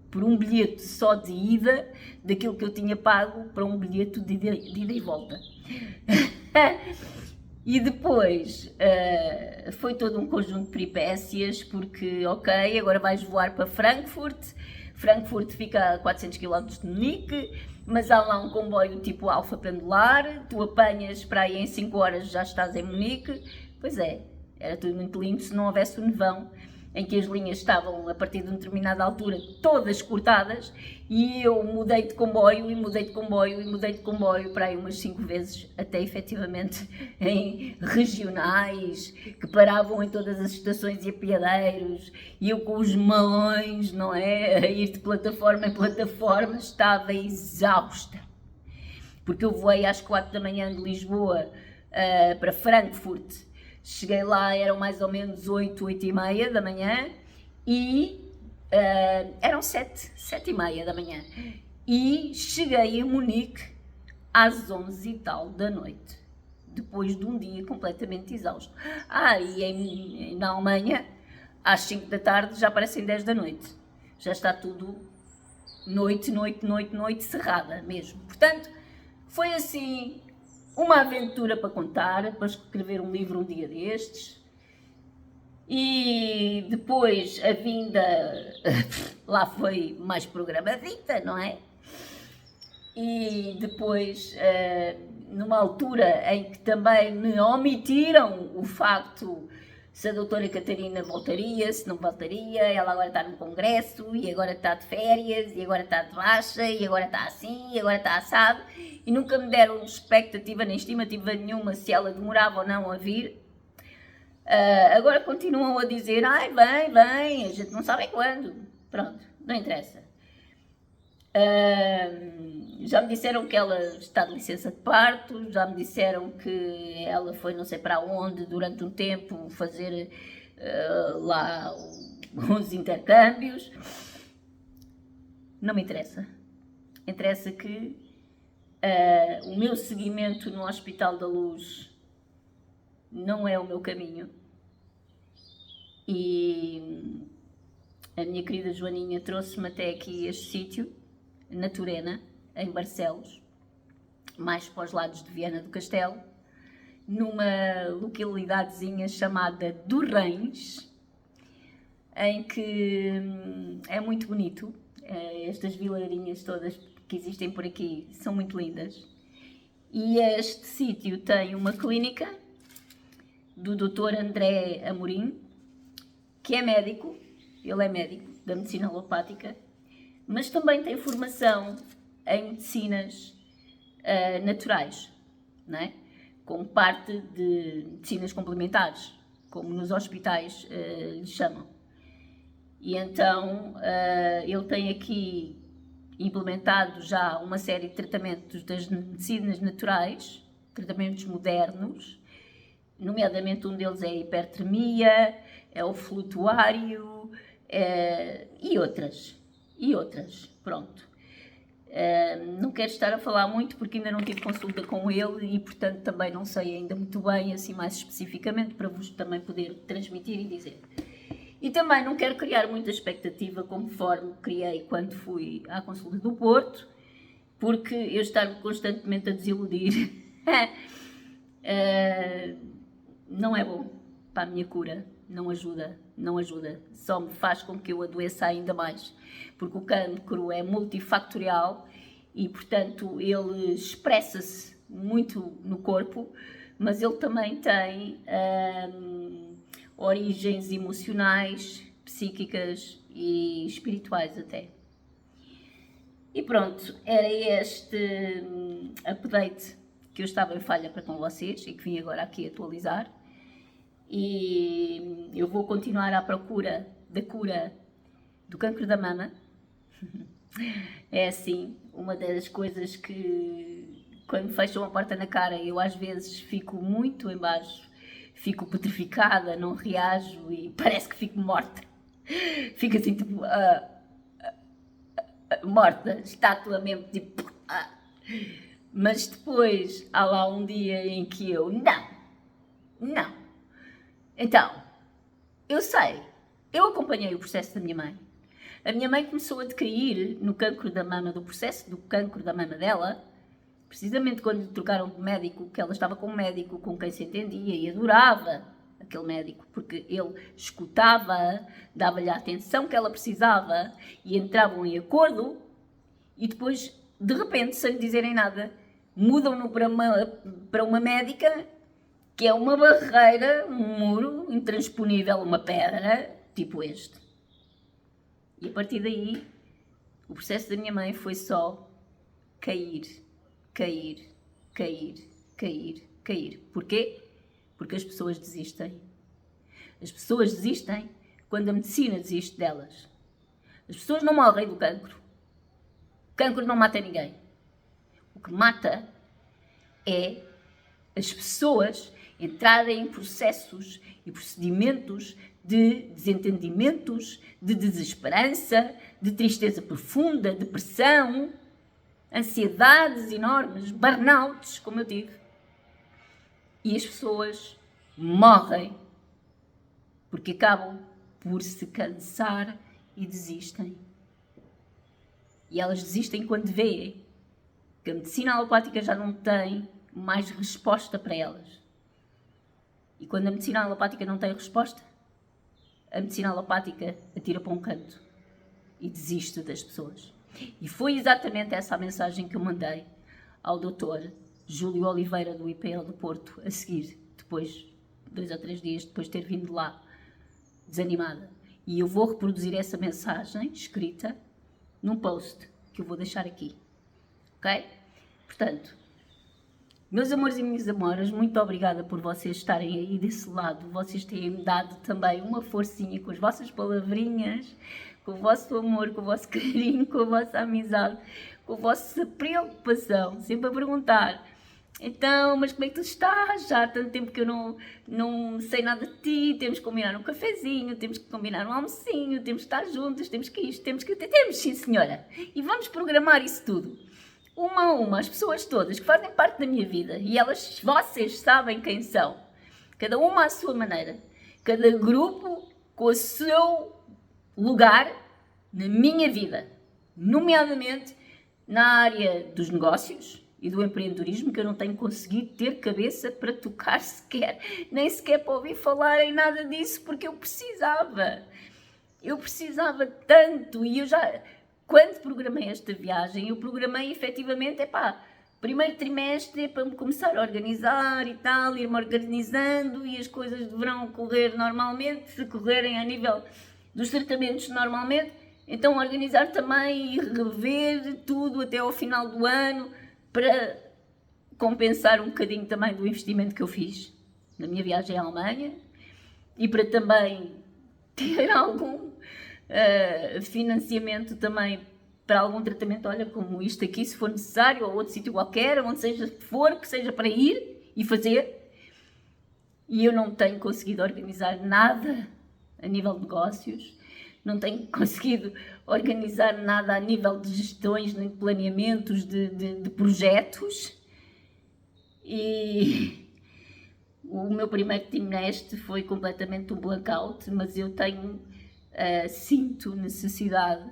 [SPEAKER 1] por um bilhete só de ida daquilo que eu tinha pago para um bilhete de ida e volta. E depois foi todo um conjunto de peripécias, porque, ok, agora vais voar para Frankfurt. Frankfurt fica a 400 km de Munique, mas há lá um comboio tipo Alfa pendular, tu apanhas para aí em 5 horas já estás em Munique. Pois é, era tudo muito lindo se não houvesse o nevão, em que as linhas estavam, a partir de uma determinada altura, todas cortadas, e eu mudei de comboio, para aí umas 5 vezes, até efetivamente em regionais, que paravam em todas as estações e apiadeiros, e eu com os malões, não é, a ir de plataforma em plataforma, estava exausta. Porque eu voei às 4 da manhã de Lisboa para Frankfurt. Cheguei lá, eram mais ou menos 8h30 da manhã e eram 7h30 da manhã. E cheguei a Munique às 11 e tal da noite, depois de um dia completamente exausto. E na Alemanha, às 5 da tarde já parecem 10 da noite. Já está tudo noite cerrada mesmo. Portanto, foi assim uma aventura para contar, para escrever um livro um dia destes. E depois a vinda lá foi mais programadita, não é? E depois, numa altura em que também me omitiram o facto se a doutora Catarina voltaria, se não voltaria, ela agora está no congresso, e agora está de férias, e agora está de baixa, e agora está assim, e agora está assado, e nunca me deram expectativa nem estimativa nenhuma se ela demorava ou não a vir. Agora continuam a dizer, vem, a gente não sabe quando. Pronto, não interessa. Já me disseram que ela está de licença de parto, já me disseram que ela foi não sei para onde durante um tempo fazer lá uns intercâmbios. Não me interessa. Interessa que o meu seguimento no Hospital da Luz não é o meu caminho. E a minha querida Joaninha trouxe-me até aqui este sítio, na Turena, em Barcelos, mais para os lados de Viana do Castelo, numa localidadezinha chamada Dorrães, em que é muito bonito. Estas vilarinhas todas que existem por aqui são muito lindas. E este sítio tem uma clínica do Dr. André Amorim, que é médico, ele é médico da medicina alopática, mas também tem formação em medicinas naturais, não é? Como parte de medicinas complementares, como nos hospitais lhe chamam. E então ele tem aqui implementado já uma série de tratamentos das medicinas naturais, tratamentos modernos, nomeadamente um deles é a hipertermia, é o flutuário, e outras, pronto. Não quero estar a falar muito porque ainda não tive consulta com ele e, portanto, também não sei ainda muito bem, assim mais especificamente, para vos também poder transmitir e dizer. E também não quero criar muita expectativa conforme criei quando fui à consulta do Porto, porque eu estar constantemente a desiludir não é bom para a minha cura, não ajuda, só me faz com que eu adoeça ainda mais, porque o cancro é multifactorial e, portanto, ele expressa-se muito no corpo, mas ele também tem origens emocionais, psíquicas e espirituais até. E pronto, era este update que eu estava em falha para com vocês e que vim agora aqui atualizar. E eu vou continuar à procura da cura do cancro da mama. É assim, uma das coisas que, quando fecham a porta na cara, eu às vezes fico muito em baixo, fico petrificada, não reajo e parece que fico morta. Fico assim, tipo, morta, estátua mesmo, tipo... Mas depois, há lá um dia em que eu, não. Então, eu sei, eu acompanhei o processo da minha mãe. A minha mãe começou a decair no cancro da mama, do processo do cancro da mama dela, precisamente quando lhe trocaram de médico, que ela estava com um médico com quem se entendia e adorava aquele médico, porque ele escutava, dava-lhe a atenção que ela precisava e entravam em acordo e depois, de repente, sem lhe dizerem nada, mudam-no para uma médica que é uma barreira, um muro intransponível, uma pedra, tipo este. E a partir daí, o processo da minha mãe foi só cair. Porquê? Porque as pessoas desistem. As pessoas desistem quando a medicina desiste delas. As pessoas não morrem do cancro. O cancro não mata ninguém. O que mata é as pessoas entrarem em processos e procedimentos de desentendimentos, de desesperança, de tristeza profunda, depressão, ansiedades enormes, burnouts, como eu tive. E as pessoas morrem porque acabam por se cansar e desistem. E elas desistem quando veem que a medicina alopática já não tem mais resposta para elas. E quando a medicina alopática não tem resposta, a medicina alopática atira para um canto e desiste das pessoas. E foi exatamente essa a mensagem que eu mandei ao Dr. Júlio Oliveira do IPL do Porto a seguir, depois, 2 ou 3 dias depois de ter vindo lá, desanimada. E eu vou reproduzir essa mensagem escrita num post que eu vou deixar aqui. Ok? Portanto, meus amores e minhas amoras, muito obrigada por vocês estarem aí desse lado, vocês terem-me dado também uma forcinha com as vossas palavrinhas, com o vosso amor, com o vosso carinho, com a vossa amizade, com a vossa preocupação, sempre a perguntar: então, mas como é que tu estás? Já há tanto tempo que eu não sei nada de ti, temos que combinar um cafezinho, temos que combinar um almocinho, temos que estar juntos, temos que isto, temos, sim senhora, e vamos programar isso tudo. Uma a uma, as pessoas todas que fazem parte da minha vida, e vocês sabem quem são, cada uma à sua maneira, cada grupo com o seu lugar na minha vida, nomeadamente na área dos negócios e do empreendedorismo, que eu não tenho conseguido ter cabeça para tocar sequer, nem sequer para ouvir falar em nada disso, porque eu precisava tanto, e eu já... Quando programei esta viagem, eu programei efetivamente, primeiro trimestre para me começar a organizar e tal, ir-me organizando e as coisas deverão correr normalmente, se correrem a nível dos tratamentos normalmente, então organizar também e rever tudo até ao final do ano para compensar um bocadinho também do investimento que eu fiz na minha viagem à Alemanha e para também ter algum financiamento também para algum tratamento, olha, como isto aqui, se for necessário, ou outro sítio qualquer, onde seja for, que seja para ir e fazer. e eu não tenho conseguido organizar nada a nível de negócios, não tenho conseguido organizar nada a nível de gestões, nem de planeamentos de projetos. E o meu primeiro trimestre foi completamente um blackout, mas eu sinto necessidade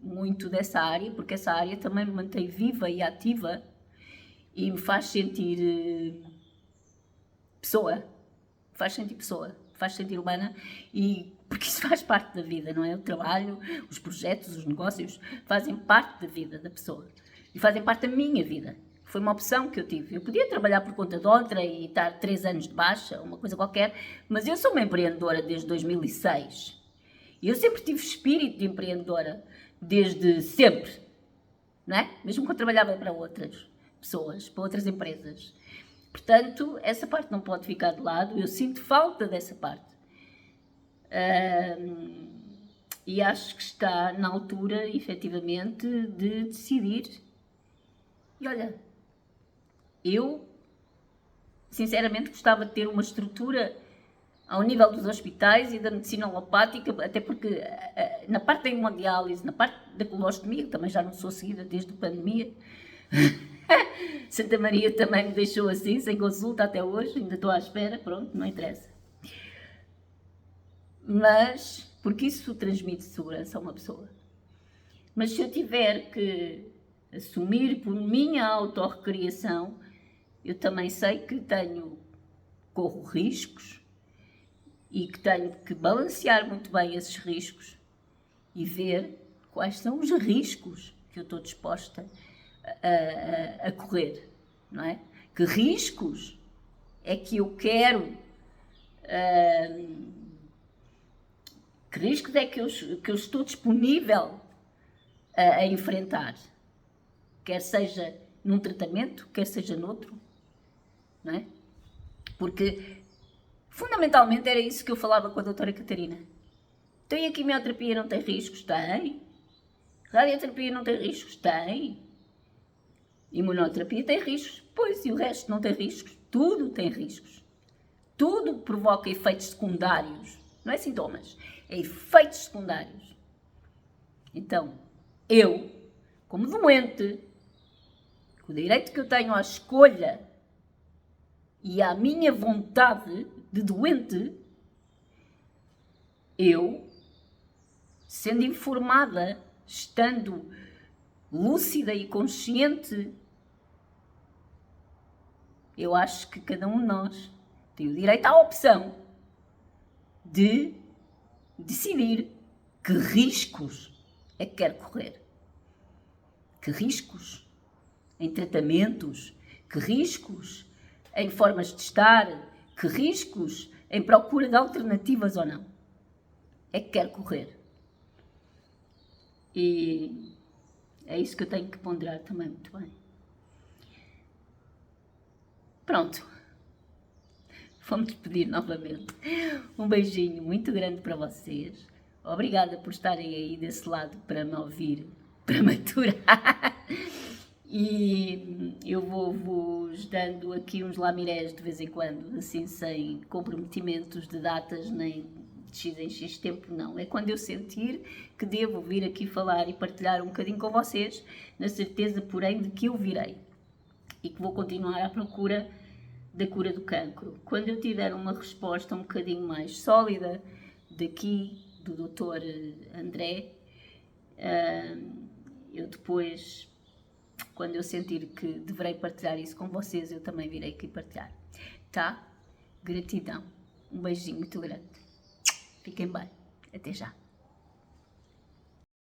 [SPEAKER 1] muito dessa área, porque essa área também me mantém viva e ativa e me faz sentir pessoa, faz sentir humana, e porque isso faz parte da vida, não é? O trabalho, os projetos, os negócios fazem parte da vida da pessoa e fazem parte da minha vida. Foi uma opção que eu tive. Eu podia trabalhar por conta de outra e estar 3 anos de baixa, uma coisa qualquer, mas eu sou uma empreendedora desde 2006 e eu sempre tive espírito de empreendedora, desde sempre, não é? Mesmo quando trabalhava para outras pessoas, para outras empresas. Portanto, essa parte não pode ficar de lado, eu sinto falta dessa parte. E acho que está na altura, efetivamente, de decidir. E olha, eu, sinceramente, gostava de ter uma estrutura ao nível dos hospitais e da medicina alopática, até porque na parte da hemodiálise, na parte da colostomia, que também já não sou seguida desde a pandemia, Santa Maria também me deixou assim, sem consulta até hoje, ainda estou à espera, pronto, não interessa. Mas, porque isso transmite segurança a uma pessoa. Mas se eu tiver que assumir por minha autorrecriação, eu também sei que corro riscos e que tenho que balancear muito bem esses riscos e ver quais são os riscos que eu estou disposta a correr, não é? Que riscos é que eu quero, que riscos é que eu estou disponível a enfrentar, quer seja num tratamento, quer seja noutro, não é? Porque fundamentalmente era isso que eu falava com a doutora Catarina. Então, e a quimioterapia não tem riscos? Tem. Radioterapia não tem riscos? Tem. Imunoterapia tem riscos? Pois, e o resto não tem riscos? Tudo tem riscos. Tudo provoca efeitos secundários. Não é sintomas, é efeitos secundários. Então, eu, como doente, com o direito que eu tenho à escolha e à minha vontade de doente, eu, sendo informada, estando lúcida e consciente, eu acho que cada um de nós tem o direito à opção de decidir que riscos é que quer correr. Que riscos em tratamentos, que riscos em formas de estar, que riscos em procura de alternativas ou não é que quer correr. E é isso que eu tenho que ponderar também muito bem. Pronto. Vamos despedir novamente. Um beijinho muito grande para vocês. Obrigada por estarem aí desse lado para me ouvir prematurar. E eu vou-vos dando aqui uns lamirés de vez em quando, assim, sem comprometimentos de datas nem de X em X tempo, não. É quando eu sentir que devo vir aqui falar e partilhar um bocadinho com vocês, na certeza, porém, de que eu virei e que vou continuar à procura da cura do cancro. Quando eu tiver uma resposta um bocadinho mais sólida daqui do Dr. André, eu depois, quando eu sentir que deverei partilhar isso com vocês, eu também virei aqui partilhar. Tá? Gratidão. Um beijinho muito grande. Fiquem bem. Até já.